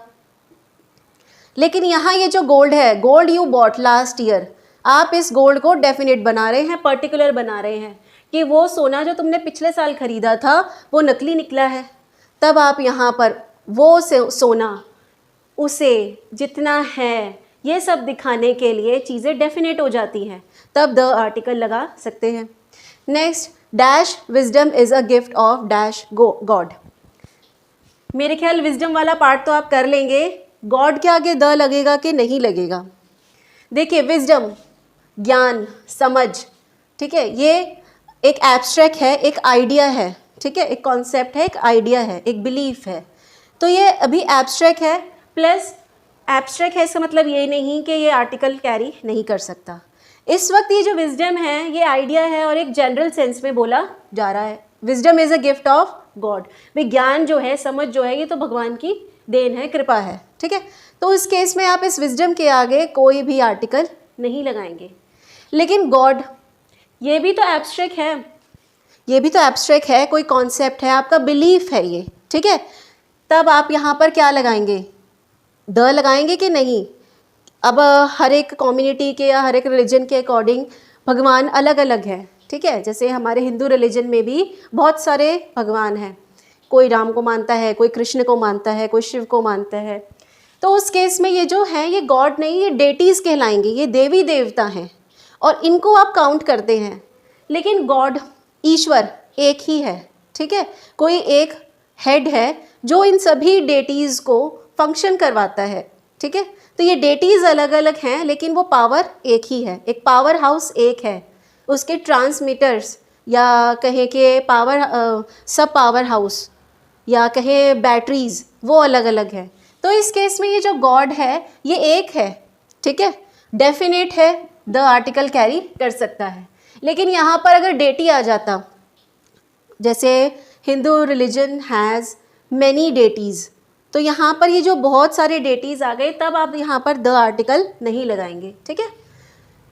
लेकिन यहाँ ये जो गोल्ड है, gold you bought last year, आप इस गोल्ड को डेफिनेट बना रहे हैं, पर्टिकुलर बना रहे हैं कि वो सोना जो तुमने पिछले साल खरीदा था वो नकली निकला है। तब आप यहाँ पर वो सोना, उसे, जितना है ये सब दिखाने के लिए चीज़ें डेफिनेट हो जाती हैं, तब द आर्टिकल लगा सकते हैं। Next, dash wisdom is a gift of dash God. मेरे ख्याल विजडम वाला पार्ट तो आप कर लेंगे, गॉड के आगे द लगेगा कि नहीं लगेगा। देखिए विजडम, ज्ञान, समझ, ठीक है, ये एक एब्स्ट्रैक्ट है, एक आइडिया है, ठीक है, एक कॉन्सेप्ट है, एक आइडिया है, एक बिलीफ है। तो ये अभी एब्स्ट्रैक्ट है, प्लस एब्स्ट्रैक्ट है इसका मतलब ये नहीं कि ये आर्टिकल कैरी नहीं कर सकता। इस वक्त ये जो विजडम है ये आइडिया है और एक जनरल सेंस में बोला जा रहा है। Wisdom is a gift of God, विज्ञान जो है, समझ जो है, ये तो भगवान की देन है, कृपा है, ठीक है। तो उस केस में आप इस विजडम के आगे कोई भी आर्टिकल नहीं लगाएंगे। लेकिन गॉड, ये भी तो एब्स्ट्रैक्ट है, ये भी तो एब्स्ट्रैक्ट है, कोई कॉन्सेप्ट है, आपका बिलीफ है ये, ठीक है। तब आप यहाँ पर क्या लगाएंगे, द लगाएंगे कि नहीं। अब हर एक कम्युनिटी के या हर एक रिलीजन के अकॉर्डिंग भगवान अलग अलग है, ठीक है। जैसे हमारे हिंदू रिलीजन में भी बहुत सारे भगवान हैं, कोई राम को मानता है, कोई कृष्ण को मानता है, कोई शिव को मानता है। तो उस केस में ये जो है ये गॉड नहीं, ये डेटीज़ कहलाएंगे, ये देवी देवता हैं और इनको आप काउंट करते हैं। लेकिन गॉड, ईश्वर एक ही है, ठीक है, कोई एक हेड है जो इन सभी डेटीज़ को फंक्शन करवाता है, ठीक है। तो ये डेटीज़ अलग अलग हैं लेकिन वो पावर एक ही है, एक पावर हाउस एक है, उसके ट्रांसमीटर्स या कहें कि पावर सब पावर हाउस या कहें बैटरीज वो अलग अलग है। तो इस केस में ये जो गॉड है ये एक है, ठीक है, डेफिनेट है, द आर्टिकल कैरी कर सकता है। लेकिन यहाँ पर अगर डेटी आ जाता, जैसे Hindu religion has many deities, तो यहाँ पर ये जो बहुत सारे डेटीज़ आ गए, तब आप यहाँ पर द आर्टिकल नहीं लगाएंगे, ठीक है।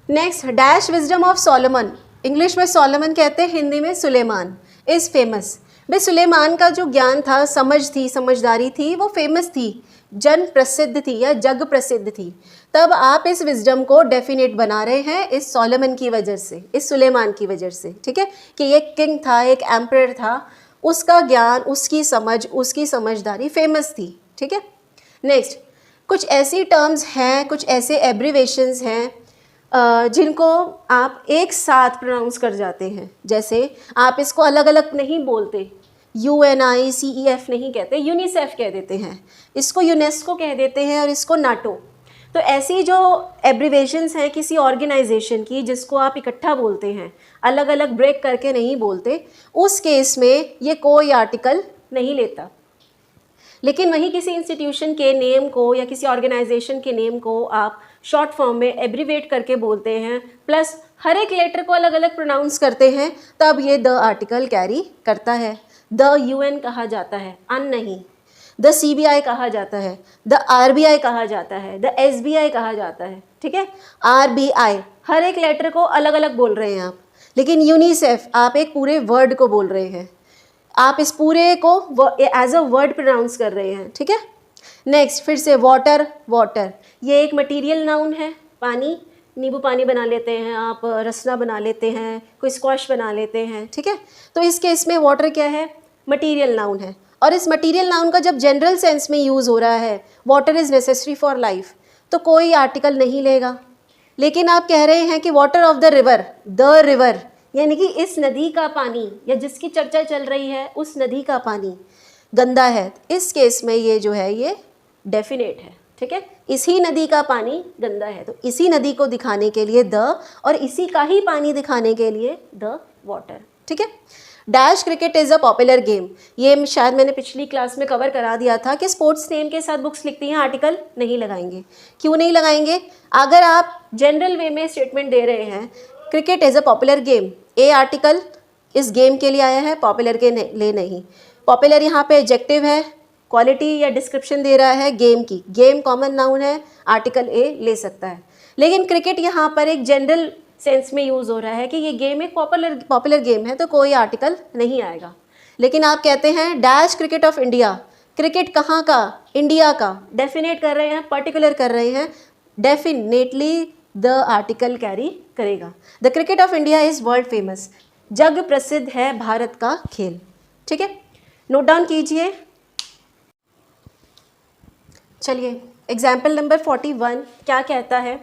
Next, dash wisdom of Solomon, English में सोलोमन कहते हैं, हिंदी में सुलेमान, इज़ फेमस। भाई सुलेमान का जो ज्ञान था, समझ थी, समझदारी थी, वो फेमस थी, जन प्रसिद्ध थी या जग प्रसिद्ध थी। तब आप इस विजडम को डेफिनेट बना रहे हैं इस सोलोमन की वजह से, इस सुलेमान की वजह से, ठीक है, कि ये किंग था, एक एम्परर था, उसका ज्ञान, उसकी समझ, उसकी समझदारी फेमस थी, ठीक है। नेक्स्ट, कुछ ऐसी टर्म्स हैं, कुछ ऐसे एब्रीवेशंस हैं जिनको आप एक साथ प्रोनाउंस कर जाते हैं। जैसे आप इसको अलग अलग नहीं बोलते, UNICEF नहीं कहते, यूनिसेफ कह देते हैं, इसको यूनेस्को कह देते हैं और इसको नाटो। तो ऐसी जो एब्रीवेशंस हैं किसी ऑर्गेनाइजेशन की जिसको आप इकट्ठा बोलते हैं, अलग अलग ब्रेक करके नहीं बोलते, उस केस में ये कोई आर्टिकल नहीं लेता। लेकिन वहीं किसी इंस्टीट्यूशन के नेम को या किसी ऑर्गेनाइजेशन के नेम को आप शॉर्ट फॉर्म में एब्रीवेट करके बोलते हैं, प्लस हर एक लेटर को अलग अलग प्रोनाउंस करते हैं, तब ये द आर्टिकल कैरी करता है। द UN कहा जाता है, अन नहीं। द CBI कहा जाता है, द RBI कहा जाता है, द SBI कहा जाता है, ठीक है, RBI, हर एक लेटर को अलग अलग बोल रहे हैं आप। लेकिन यूनिसेफ, आप एक पूरे वर्ड को बोल रहे हैं, आप इस पूरे को एज अ वर्ड प्रोनाउंस कर रहे हैं, ठीक है। नेक्स्ट, फिर से वाटर, वाटर ये एक मटीरियल नाउन है, पानी, नींबू पानी बना लेते हैं आप, रसना बना लेते हैं, कोई स्क्वॉश बना लेते हैं, ठीक है। तो इस केस में वाटर क्या है, मटीरियल नाउन है। और इस मटीरियल नाउन का जब जनरल सेंस में यूज़ हो रहा है, water is necessary for life, तो कोई आर्टिकल नहीं लेगा। लेकिन आप कह रहे हैं कि वाटर ऑफ द रिवर, यानी कि इस नदी का पानी, या जिसकी चर्चा चल रही है उस नदी का पानी गंदा है, इस केस में ये जो है ये डेफिनेट है, ठीक है, इसी नदी का पानी गंदा है। तो इसी नदी को दिखाने के लिए द, और इसी का ही पानी दिखाने के लिए द वाटर, ठीक है। Dash cricket is a popular game, ये शायद मैंने पिछली क्लास में कवर करा दिया था कि स्पोर्ट्स नेम के साथ बुक्स लिखती हैं आर्टिकल नहीं लगाएंगे। क्यों नहीं लगाएंगे? अगर आप जनरल वे में स्टेटमेंट दे रहे हैं cricket is a popular game, A article इस गेम के लिए आया है, पॉपुलर के लिए नहीं। पॉपुलर यहाँ पे एडजेक्टिव है, क्वालिटी या डिस्क्रिप्शन दे रहा है गेम की, गेम कॉमन नाउन है, आर्टिकल ए ले सकता है। लेकिन क्रिकेट यहाँ पर एक जनरल सेंस में यूज़ हो रहा है कि ये गेम एक पॉपुलर गेम है, तो कोई आर्टिकल नहीं आएगा। लेकिन आप कहते हैं dash cricket of India, cricket कहाँ का, इंडिया का, डेफिनेट कर रहे हैं, पर्टिकुलर कर रहे हैं, डेफिनेटली द आर्टिकल कैरी करेगा। The cricket of India is world famous, जग प्रसिद्ध है भारत का खेल, ठीक है, नोट डाउन कीजिए। चलिए एग्जाम्पल नंबर 41 क्या कहता है,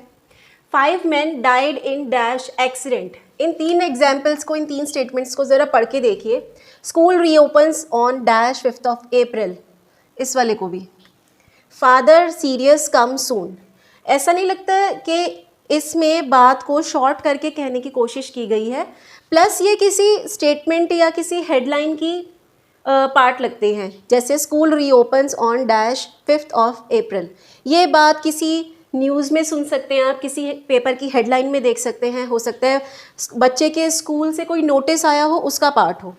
5 men died in dash accident. इन 3 एग्जाम्पल्स को, इन 3 स्टेटमेंट्स को ज़रा पढ़ के देखिए। School reopens on dash 5th of April, इस वाले को भी। Father serious come soon. ऐसा नहीं लगता कि इसमें बात को शॉर्ट करके कहने की कोशिश की गई है, प्लस ये किसी स्टेटमेंट या किसी हेडलाइन की पार्ट लगते हैं, जैसे school reopens on dash 5th of April। ये बात किसी न्यूज़ में सुन सकते हैं आप, किसी पेपर की हेडलाइन में देख सकते हैं, हो सकता है बच्चे के स्कूल से कोई नोटिस आया हो, उसका पार्ट हो।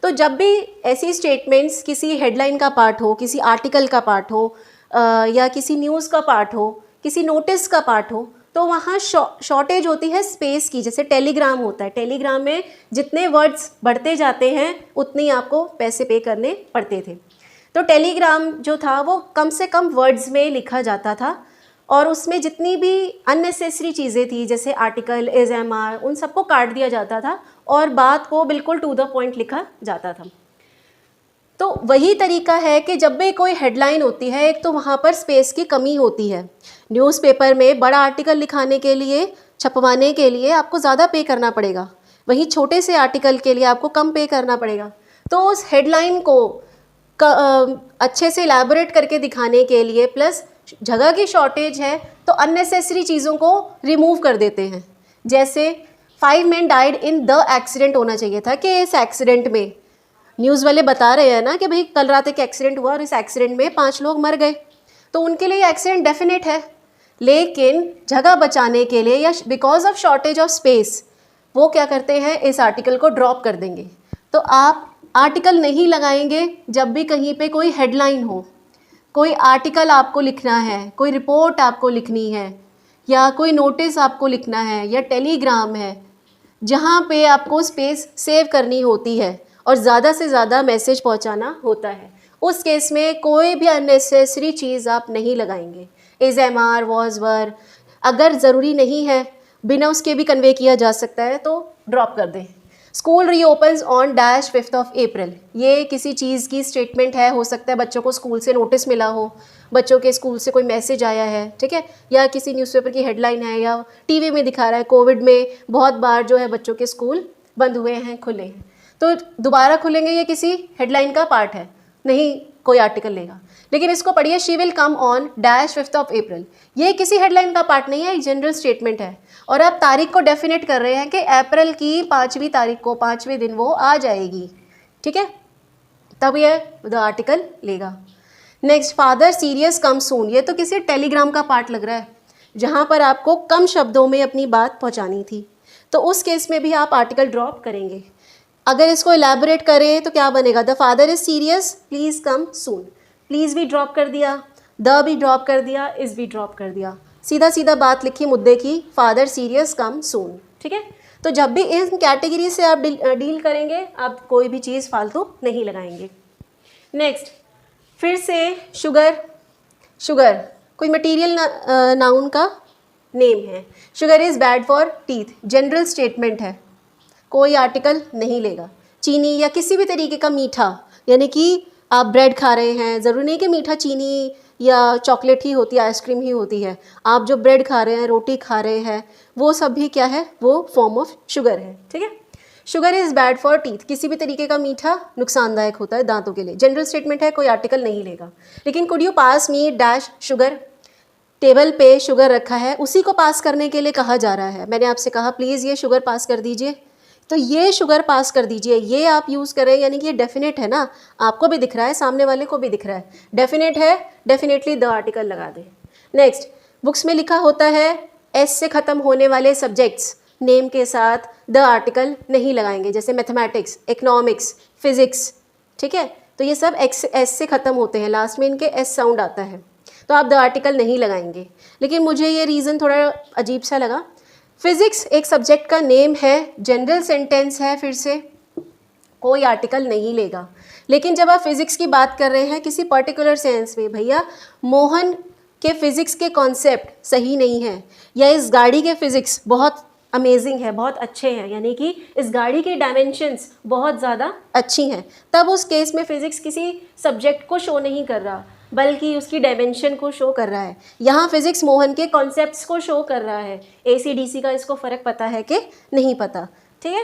तो जब भी ऐसी स्टेटमेंट्स किसी हेडलाइन का पार्ट हो, किसी आर्टिकल का पार्ट हो, या किसी न्यूज़ का पार्ट हो, किसी नोटिस का पार्ट हो, तो वहाँ शॉर्टेज होती है स्पेस की। जैसे टेलीग्राम होता है, टेलीग्राम में जितने वर्ड्स बढ़ते जाते हैं उतनी आपको पैसे पे करने पड़ते थे। तो टेलीग्राम जो था वो कम से कम वर्ड्स में लिखा जाता था, और उसमें जितनी भी अननेसेसरी चीज़ें थी, जैसे आर्टिकल, एसएमआर, उन सबको काट दिया जाता था और बात को बिल्कुल टू द पॉइंट लिखा जाता था। तो वही तरीका है कि जब भी कोई हेडलाइन होती है, एक तो वहाँ पर स्पेस की कमी होती है। न्यूज़पेपर में बड़ा आर्टिकल लिखाने के लिए, छपवाने के लिए आपको ज़्यादा पे करना पड़ेगा, वहीं छोटे से आर्टिकल के लिए आपको कम पे करना पड़ेगा। तो उस हेडलाइन को अच्छे से इलैबोरेट करके दिखाने के लिए, प्लस जगह की शॉर्टेज है, तो अननेसेसरी चीज़ों को रिमूव कर देते हैं। जैसे 5 men died in the accident होना चाहिए था कि इस एक्सीडेंट में, न्यूज़ वाले बता रहे हैं ना कि भाई कल रात एक एक्सीडेंट हुआ और इस एक्सीडेंट में 5 लोग मर गए, तो उनके लिए एक्सीडेंट डेफिनेट है। लेकिन जगह बचाने के लिए या because of shortage of space वो क्या करते हैं, इस आर्टिकल को ड्रॉप कर देंगे। तो आप आर्टिकल नहीं लगाएंगे जब भी कहीं पे कोई हेडलाइन हो, कोई आर्टिकल आपको लिखना है, कोई रिपोर्ट आपको लिखनी है, या कोई नोटिस आपको लिखना है, या टेलीग्राम है, जहाँ पे आपको स्पेस सेव करनी होती है और ज़्यादा से ज़्यादा मैसेज पहुँचाना होता है। उस केस में कोई भी अननेसेसरी चीज़ आप नहीं लगाएंगे। एसएमआर, वॉजवर अगर ज़रूरी नहीं है, बिना उसके भी कन्वे किया जा सकता है, तो ड्रॉप कर दें। School reopens on dash 5th of April, ये किसी चीज़ की स्टेटमेंट है। हो सकता है बच्चों को स्कूल से नोटिस मिला हो, बच्चों के स्कूल से कोई मैसेज आया है, ठीक है, या किसी न्यूज़पेपर की हेडलाइन है, या टीवी में दिखा रहा है कोविड में बहुत बार जो है बच्चों के स्कूल बंद हुए हैं, खुले हैं, तो दोबारा खुलेंगे, ये किसी हेडलाइन का पार्ट है, नहीं कोई आर्टिकल लेगा। लेकिन इसको पढ़िए, she will come on dash 5th of April, ये किसी हेडलाइन का पार्ट नहीं है, एक जनरल स्टेटमेंट है, और आप तारीख को डेफिनेट कर रहे हैं कि अप्रैल की 5वीं तारीख को, 5वें दिन वो आ जाएगी, ठीक है, तब ये द आर्टिकल लेगा। नेक्स्ट, फादर सीरियस कम सून, ये तो किसी टेलीग्राम का पार्ट लग रहा है, जहाँ पर आपको कम शब्दों में अपनी बात पहुँचानी थी, तो उस केस में भी आप आर्टिकल ड्रॉप करेंगे। अगर इसको इलैबोरेट करें तो क्या बनेगा, the father is serious please come soon, please भी ड्रॉप कर दिया, द भी ड्रॉप कर दिया, इज़ भी ड्रॉप कर दिया, सीधा सीधा बात लिखी मुद्दे की, फादर सीरियस कम सून, ठीक है। तो जब भी इन कैटेगरी से आप डील करेंगे, आप कोई भी चीज़ फालतू नहीं लगाएंगे। नेक्स्ट, फिर से शुगर, शुगर कोई मटेरियल नाउन का नेम है। Sugar is bad for teeth, general statement है, कोई आर्टिकल नहीं लेगा। चीनी या किसी भी तरीके का मीठा, यानी कि आप ब्रेड खा रहे हैं, ज़रूरी नहीं कि मीठा चीनी या चॉकलेट ही होती है, आइसक्रीम ही होती है, आप जो ब्रेड खा रहे हैं, रोटी खा रहे हैं, वो सब भी क्या है, वो फॉर्म ऑफ शुगर है, ठीक है। Sugar is bad for teeth, किसी भी तरीके का मीठा नुकसानदायक होता है दांतों के लिए, जनरल स्टेटमेंट है, कोई आर्टिकल नहीं लेगा। लेकिन could you pass me dash sugar, table पे शुगर रखा है, उसी को पास करने के लिए कहा जा रहा है। मैंने आपसे कहा प्लीज़ ये शुगर पास कर दीजिए, तो ये शुगर पास कर दीजिए, ये आप यूज़ करें, यानी कि ये डेफिनेट है ना, आपको भी दिख रहा है, सामने वाले को भी दिख रहा है, डेफिनेट है, डेफिनेटली द आर्टिकल लगा दें। नेक्स्ट, बुक्स में लिखा होता है एस से ख़त्म होने वाले सब्जेक्ट्स नेम के साथ द आर्टिकल नहीं लगाएंगे, जैसे मैथमेटिक्स, इकोनॉमिक्स, फिज़िक्स, ठीक है, तो ये सब एस से ख़त्म होते हैं, लास्ट में इनके एस साउंड आता है, तो आप द आर्टिकल नहीं लगाएंगे। लेकिन मुझे ये रीज़न थोड़ा अजीब सा लगा, फिज़िक्स एक सब्जेक्ट का नेम है, जनरल सेंटेंस है, फिर से कोई आर्टिकल नहीं लेगा। लेकिन जब आप फिज़िक्स की बात कर रहे हैं किसी पर्टिकुलर सेंस में, भैया मोहन के फ़िज़िक्स के कॉन्सेप्ट सही नहीं है, या इस गाड़ी के फ़िज़िक्स बहुत अमेजिंग है, बहुत अच्छे हैं, यानी कि इस गाड़ी की डायमेंशंस बहुत ज़्यादा अच्छी हैं, तब उस केस में फ़िज़िक्स किसी सब्जेक्ट को शो नहीं कर रहा। बल्कि उसकी डायमेंशन को शो कर रहा है। यहाँ फिजिक्स मोहन के कॉन्सेप्ट्स को शो कर रहा है। AC/DC का इसको फ़र्क पता है कि नहीं पता, ठीक है।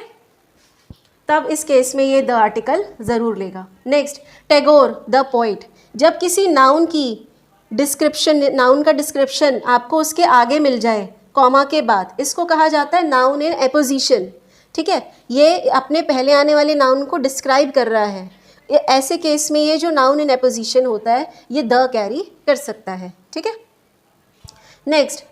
तब इस केस में ये द आर्टिकल ज़रूर लेगा। नेक्स्ट, टैगोर द पोइट, जब किसी नाउन की डिस्क्रिप्शन, नाउन का डिस्क्रिप्शन आपको उसके आगे मिल जाए कॉमा के बाद, इसको कहा जाता है नाउन इन एपोजिशन, ठीक है। ये अपने पहले आने वाले नाउन को डिस्क्राइब कर रहा है। ऐसे केस में ये जो नाउन इन एपोजिशन होता है ये द कैरी कर सकता है, ठीक है। नेक्स्ट,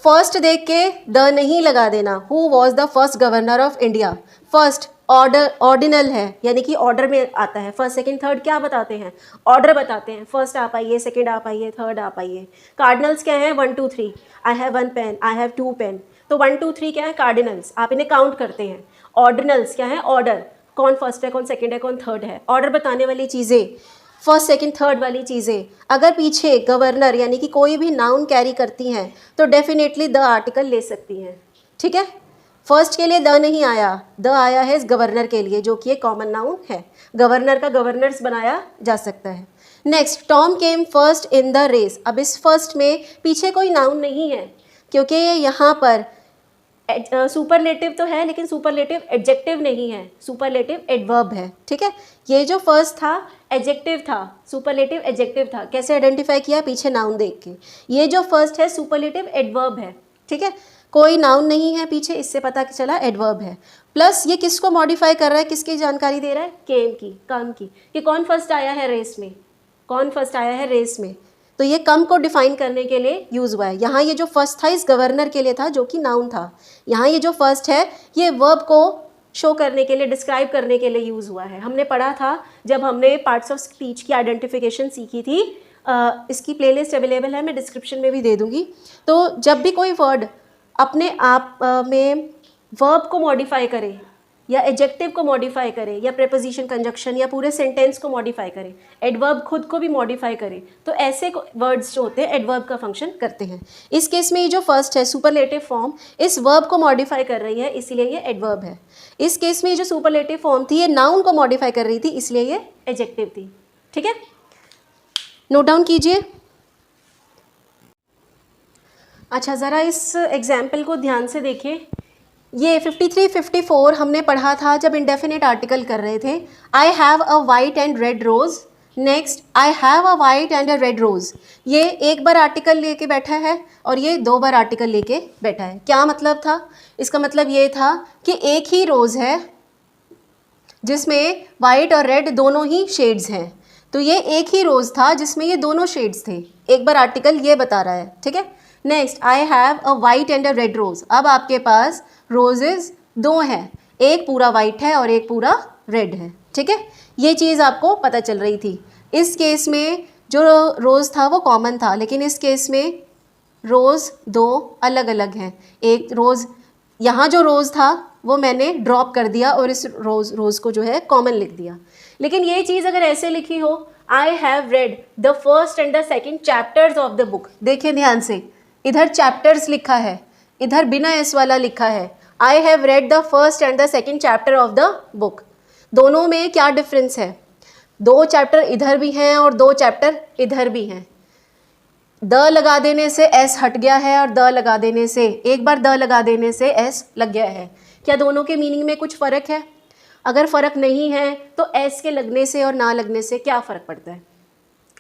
फर्स्ट देख के द नहीं लगा देना। Who was the first governor of India. First ordinal है, यानी कि ऑर्डर में आता है। फर्स्ट सेकंड थर्ड क्या बताते हैं, ऑर्डर बताते हैं। फर्स्ट आप आइए, सेकंड आप आइए, थर्ड आप आइए। कार्डिनल्स क्या है, 1 2 3। I have 1 pen, I have 2 pen. तो 1 2 3 क्या है, कार्डिनल्स, आप इन्हें काउंट करते हैं। ऑर्डिनल्स क्या है, ऑर्डर, कौन फर्स्ट है, कौन सेकंड है, कौन थर्ड है, ऑर्डर बताने वाली चीज़ें, फर्स्ट सेकंड थर्ड वाली चीज़ें। अगर पीछे गवर्नर यानी कि कोई भी नाउन कैरी करती हैं तो डेफिनेटली द आर्टिकल ले सकती हैं, ठीक है। फर्स्ट के लिए द नहीं आया, द आया है इस गवर्नर के लिए, जो कि एक कॉमन नाउन है। गवर्नर का गवर्नर्स बनाया जा सकता है। Next, Tom came first in the race. अब इस फर्स्ट में पीछे कोई नाउन नहीं है, क्योंकि यहाँ पर सुपरलेटिव तो है लेकिन सुपरलेटिव एडजेक्टिव नहीं है, सुपरलेटिव एडवर्ब है, ठीक है। ये जो फर्स्ट था एडजेक्टिव था, सुपरलेटिव एडजेक्टिव था। कैसे आइडेंटिफाई किया, पीछे नाउन देख के। ये जो फर्स्ट है सुपरलेटिव एडवर्ब है, ठीक है। कोई नाउन नहीं है पीछे, इससे पता चला एडवर्ब है। प्लस ये किसको मॉडिफाई कर रहा है, किसकी जानकारी दे रहा है, केम की, कम की, कि कौन फर्स्ट आया है रेस में, कौन फर्स्ट आया है रेस में। तो ये कम को डिफाइन करने के लिए यूज़ हुआ है। यहाँ ये जो फर्स्ट था इस गवर्नर के लिए था, जो कि नाउन था। यहाँ ये जो फर्स्ट है ये वर्ब को शो करने के लिए, डिस्क्राइब करने के लिए यूज़ हुआ है। हमने पढ़ा था जब हमने पार्ट्स ऑफ स्पीच की आइडेंटिफिकेशन सीखी थी। इसकी प्लेलिस्ट अवेलेबल है, मैं डिस्क्रिप्शन में भी दे दूँगी। तो जब भी कोई वर्ड अपने आप में वर्ब को मॉडिफाई करे या एडजेक्टिव को मॉडिफाई करे या प्रेपोजिशन कंजक्शन या पूरे सेंटेंस को मॉडिफाई करे, एडवर्ब खुद को भी मॉडिफाई करे, तो ऐसे वर्ड्स जो होते हैं एडवर्ब का फंक्शन करते हैं। इस केस में ये जो फर्स्ट है सुपरलेटिव फॉर्म इस वर्ब को मॉडिफाई कर रही है, इसलिए ये एडवर्ब है। इस केस में ये जो सुपरलेटिव फॉर्म थी ये नाउन को मॉडिफाई कर रही थी, इसलिए ये एडजेक्टिव थी, ठीक है। नोट डाउन कीजिए। अच्छा, ज़रा इस एग्जाम्पल को ध्यान से देखिए। ये 53-54 हमने पढ़ा था जब इंडेफिनिट आर्टिकल कर रहे थे। I have a white and red rose. Next, I have a white and a red rose. ये एक बार आर्टिकल लेके बैठा है और ये 2 बार आर्टिकल लेके बैठा है। क्या मतलब था, इसका मतलब ये था कि एक ही रोज़ है जिसमें वाइट और रेड दोनों ही शेड्स हैं। तो ये एक ही रोज़ था जिसमें ये दोनों शेड्स थे। एक बार आर्टिकल ये बता रहा है, ठीक है। Next, I have a white and a red rose. अब आपके पास रोजेज़ 2 हैं, एक पूरा वाइट है और एक पूरा रेड है, ठीक है। ये चीज़ आपको पता चल रही थी। इस केस में जो रोज़ था वो कॉमन था, लेकिन इस केस में रोज़ 2 अलग अलग हैं। एक रोज़, यहाँ जो रोज़ था वो मैंने ड्रॉप कर दिया और इस रोज़ को जो है कॉमन लिख दिया। लेकिन ये चीज़ अगर ऐसे लिखी हो, I have read the first and the second chapters of the book. देखिए ध्यान से, इधर चैप्टर्स लिखा है, इधर बिना एस वाला लिखा है। I have read the first and the second chapter of the book. दोनों में क्या डिफरेंस है, 2 चैप्टर इधर भी हैं और 2 चैप्टर इधर भी हैं। द लगा देने से एस हट गया है और द लगा देने से, एक बार द लगा देने से एस लग गया है। क्या दोनों के मीनिंग में कुछ फ़र्क है? अगर फ़र्क नहीं है तो एस के लगने से और ना लगने से क्या फ़र्क पड़ता है,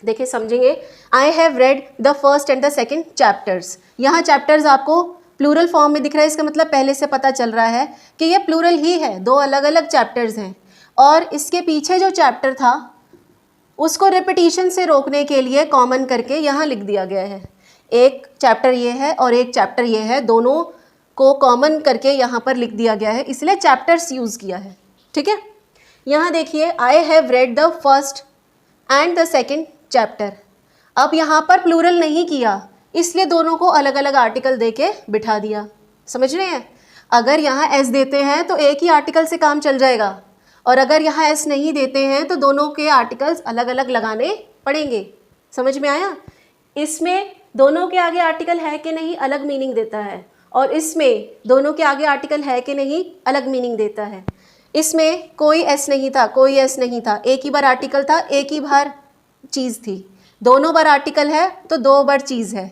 देखिए समझेंगे। I have read the first and the second chapters. यहाँ चैप्टर्स आपको प्लूरल फॉर्म में दिख रहा है, इसका मतलब पहले से पता चल रहा है कि ये प्लूरल ही है, 2 अलग अलग चैप्टर्स हैं। और इसके पीछे जो चैप्टर था उसको रिपीटिशन से रोकने के लिए कॉमन करके यहाँ लिख दिया गया है। एक चैप्टर ये है और एक चैप्टर ये है, दोनों को कॉमन करके यहाँ पर लिख दिया गया है, इसलिए चैप्टर्स यूज़ किया है, ठीक है। यहाँ देखिए, I have read the first and the second chapter. अब यहाँ पर प्लूरल नहीं किया, इसलिए दोनों को अलग अलग आर्टिकल देके बिठा दिया। समझ रहे हैं? अगर यहाँ एस देते हैं तो एक ही आर्टिकल से काम चल जाएगा, और अगर यहाँ एस नहीं देते हैं तो दोनों के आर्टिकल्स अलग अलग लगाने पड़ेंगे। समझ में आया? इसमें दोनों के आगे आर्टिकल है कि नहीं अलग मीनिंग देता है, और इसमें दोनों के आगे आर्टिकल है कि नहीं अलग मीनिंग देता है। इसमें कोई एस नहीं था, कोई एस नहीं था, एक ही बार आर्टिकल था, एक ही बार चीज़ थी। दोनों बार आर्टिकल है तो दो बार चीज़ है,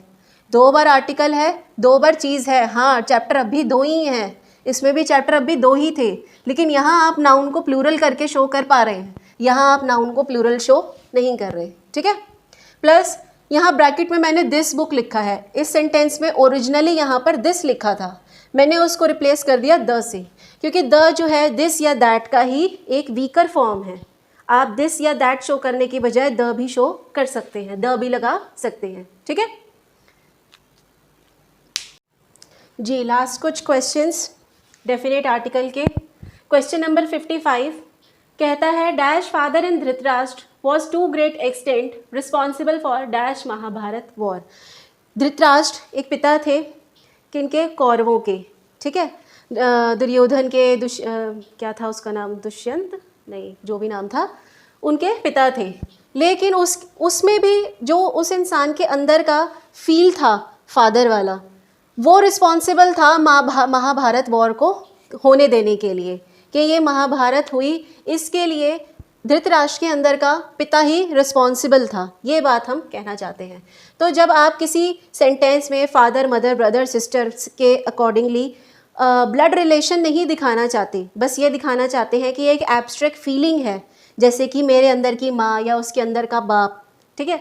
दो बार आर्टिकल है दो बार चीज़ है। हाँ, चैप्टर अब भी दो ही हैं, इसमें भी चैप्टर अब भी दो ही थे, लेकिन यहाँ आप नाउन को प्लूरल करके शो कर पा रहे हैं, यहाँ आप नाउन को प्लूरल शो नहीं कर रहे, ठीक है। प्लस यहाँ ब्रैकेट में मैंने दिस बुक लिखा है, इस सेंटेंस में ओरिजिनली यहाँ पर दिस लिखा था, मैंने उसको रिप्लेस कर दिया द से, क्योंकि द जो है दिस या दैट का ही एक वीकर फॉर्म है। आप दिस या दैट शो करने की बजाय द भी शो कर सकते हैं, द भी लगा सकते हैं, ठीक है जी। लास्ट कुछ क्वेश्चंस डेफिनेट आर्टिकल के। क्वेश्चन नंबर 55 कहता है dash father in Dhritarashtra was to great extent responsible for dash Mahabharata war. Dhritarashtra एक पिता थे किनके, कौरवों के, ठीक है। दुर्योधन के क्या था उसका नाम, दुष्यंत नहीं, जो भी नाम था, उनके पिता थे। लेकिन उसमें भी जो उस इंसान के अंदर का फील था फादर वाला, वो रिस्पॉन्सिबल था महाभारत वॉर को होने देने के लिए, कि ये महाभारत हुई इसके लिए धृतराष्ट्र के अंदर का पिता ही रिस्पॉन्सिबल था, ये बात हम कहना चाहते हैं। तो जब आप किसी सेंटेंस में फादर मदर ब्रदर सिस्टर्स के अकॉर्डिंगली ब्लड रिलेशन नहीं दिखाना चाहते, बस ये दिखाना चाहते हैं कि एक एब्स्ट्रैक्ट फीलिंग है, जैसे कि मेरे अंदर की माँ या उसके अंदर का बाप, ठीक है,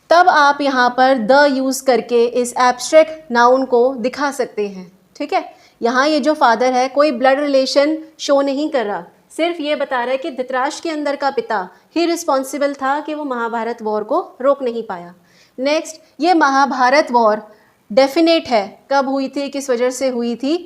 तब आप यहाँ पर द यूज़ करके इस एब्स्ट्रैक्ट नाउन को दिखा सकते हैं, ठीक है। यहाँ ये जो फादर है कोई ब्लड रिलेशन शो नहीं कर रहा, सिर्फ ये बता रहा है कि धृतराष्ट्र के अंदर का पिता ही रिस्पॉन्सिबल था कि वो महाभारत वॉर को रोक नहीं पाया। नेक्स्ट, ये महाभारत वॉर डेफिनेट है, कब हुई थी, किस वजह से हुई थी,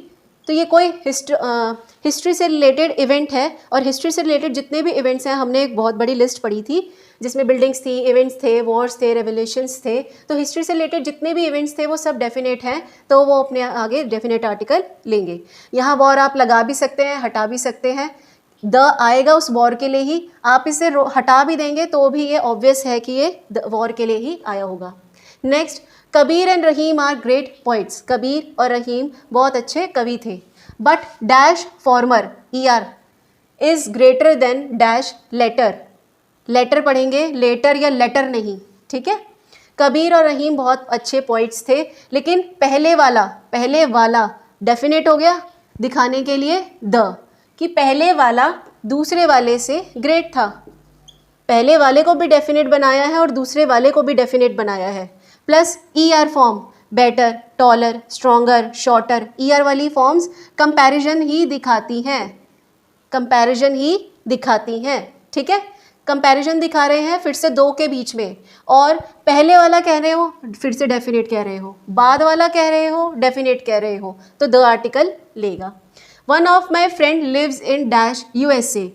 तो ये कोई हिस्ट्री से रिलेटेड इवेंट है, और हिस्ट्री से रिलेटेड जितने भी इवेंट्स हैं, हमने एक बहुत बड़ी लिस्ट पढ़ी थी जिसमें बिल्डिंग्स थी, इवेंट्स थे, वॉर्स थे, रेवोल्यूशंस थे, तो हिस्ट्री से रिलेटेड जितने भी इवेंट्स थे वो सब डेफिनेट हैं, तो वो अपने आगे डेफिनेट आर्टिकल लेंगे। यहाँ वॉर आप लगा भी सकते हैं, हटा भी सकते हैं, द आएगा उस वॉर के लिए ही, आप इसे हटा भी देंगे तो भी ये ऑब्वियस है कि ये वॉर के लिए ही आया होगा। Next, Kabir and Rahim are great poets, Kabir और रहीम बहुत अच्छे कवि थे, but dash former ER is greater than dash latter, latter पढ़ेंगे, लेटर या लेटर नहीं, ठीक है। कबीर और रहीम बहुत अच्छे पोइट्स थे, लेकिन पहले वाला डेफिनेट हो गया दिखाने के लिए द, कि पहले वाला दूसरे वाले से ग्रेट था, पहले वाले को भी डेफिनेट बनाया है और दूसरे वाले को भी डेफिनेट बनाया है। Plus ER form, better, taller, stronger, shorter, ER वाली फॉर्म्स कंपैरिजन ही दिखाती हैं, कंपैरिजन ही दिखाती हैं, ठीक है। कंपैरिजन दिखा रहे हैं फिर से दो के बीच में, और पहले वाला कह रहे हो फिर से डेफिनेट कह रहे हो, बाद वाला कह रहे हो डेफिनेट कह रहे हो, तो द आर्टिकल लेगा। One of my friend lives in dash USA,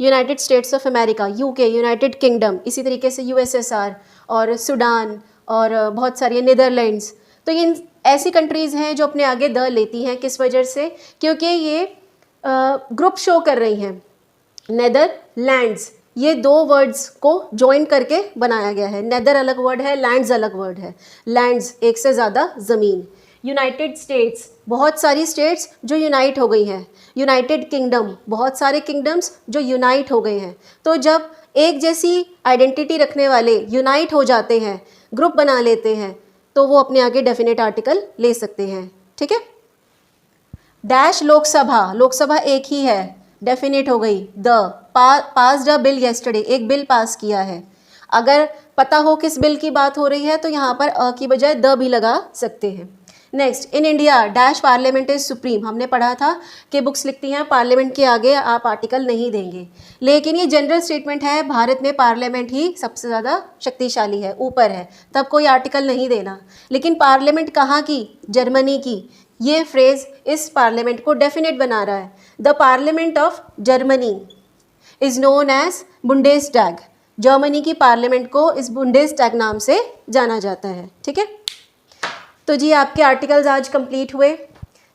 United States of America, UK United Kingdom, इसी तरीके से USSR और सूडान और बहुत सारी नीदरलैंड्स, तो ये ऐसी कंट्रीज़ हैं जो अपने आगे द लेती हैं, किस वजह से, क्योंकि ये ग्रुप शो कर रही हैं। नेदरलैंड्स, ये दो वर्ड्स को ज्वाइन करके बनाया गया है, नेदर अलग वर्ड है, लैंड्स अलग वर्ड है, लैंड्स एक से ज़्यादा ज़मीन। यूनाइटेड स्टेट्स, बहुत सारी स्टेट्स जो यूनाइट हो गई हैं। यूनाइटेड किंगडम, बहुत सारे किंगडम्स जो यूनाइट हो गए हैं। तो जब एक जैसी आइडेंटिटी रखने वाले यूनाइट हो जाते हैं, ग्रुप बना लेते हैं, तो वो अपने आगे डेफिनेट आर्टिकल ले सकते हैं, ठीक है। डैश लोकसभा, लोकसभा एक ही है, डेफिनेट हो गई the, passed a bill yesterday, एक बिल पास किया है। अगर पता हो किस बिल की बात हो रही है तो यहाँ पर अ की बजाय द भी लगा सकते हैं। Next, in India dash parliament is supreme, हमने पढ़ा था कि बुक्स लिखती हैं पार्लियामेंट के आगे आप आर्टिकल नहीं देंगे, लेकिन ये जनरल स्टेटमेंट है, भारत में पार्लियामेंट ही सबसे ज़्यादा शक्तिशाली है, ऊपर है, तब कोई आर्टिकल नहीं देना। लेकिन पार्लियामेंट कहाँ की, जर्मनी की, ये फ्रेज़ इस पार्लियामेंट को डेफिनेट बना रहा है। The parliament of Germany is known as Bundestag, Germany की पार्लियामेंट को इस बुंडेसटैग नाम से जाना जाता है, ठीक है। तो जी आपके आर्टिकल्स आज कंप्लीट हुए।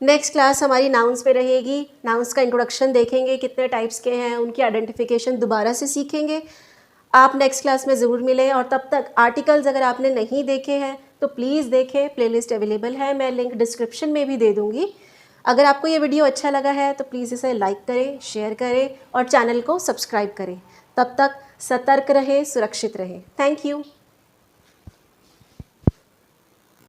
नेक्स्ट क्लास हमारी नाउन्स पे रहेगी, नाउन्स का इंट्रोडक्शन देखेंगे, कितने टाइप्स के हैं, उनकी आइडेंटिफिकेशन दोबारा से सीखेंगे। आप नेक्स्ट क्लास में ज़रूर मिलें, और तब तक आर्टिकल्स अगर आपने नहीं देखे हैं तो प्लीज़ देखें, प्लेलिस्ट अवेलेबल है, मैं लिंक डिस्क्रिप्शन में भी दे दूँगी। अगर आपको ये वीडियो अच्छा लगा है तो प्लीज़ इसे लाइक करें, शेयर करें और चैनल को सब्सक्राइब करें, तब तक सतर्क रहें, सुरक्षित रहें। Thank you.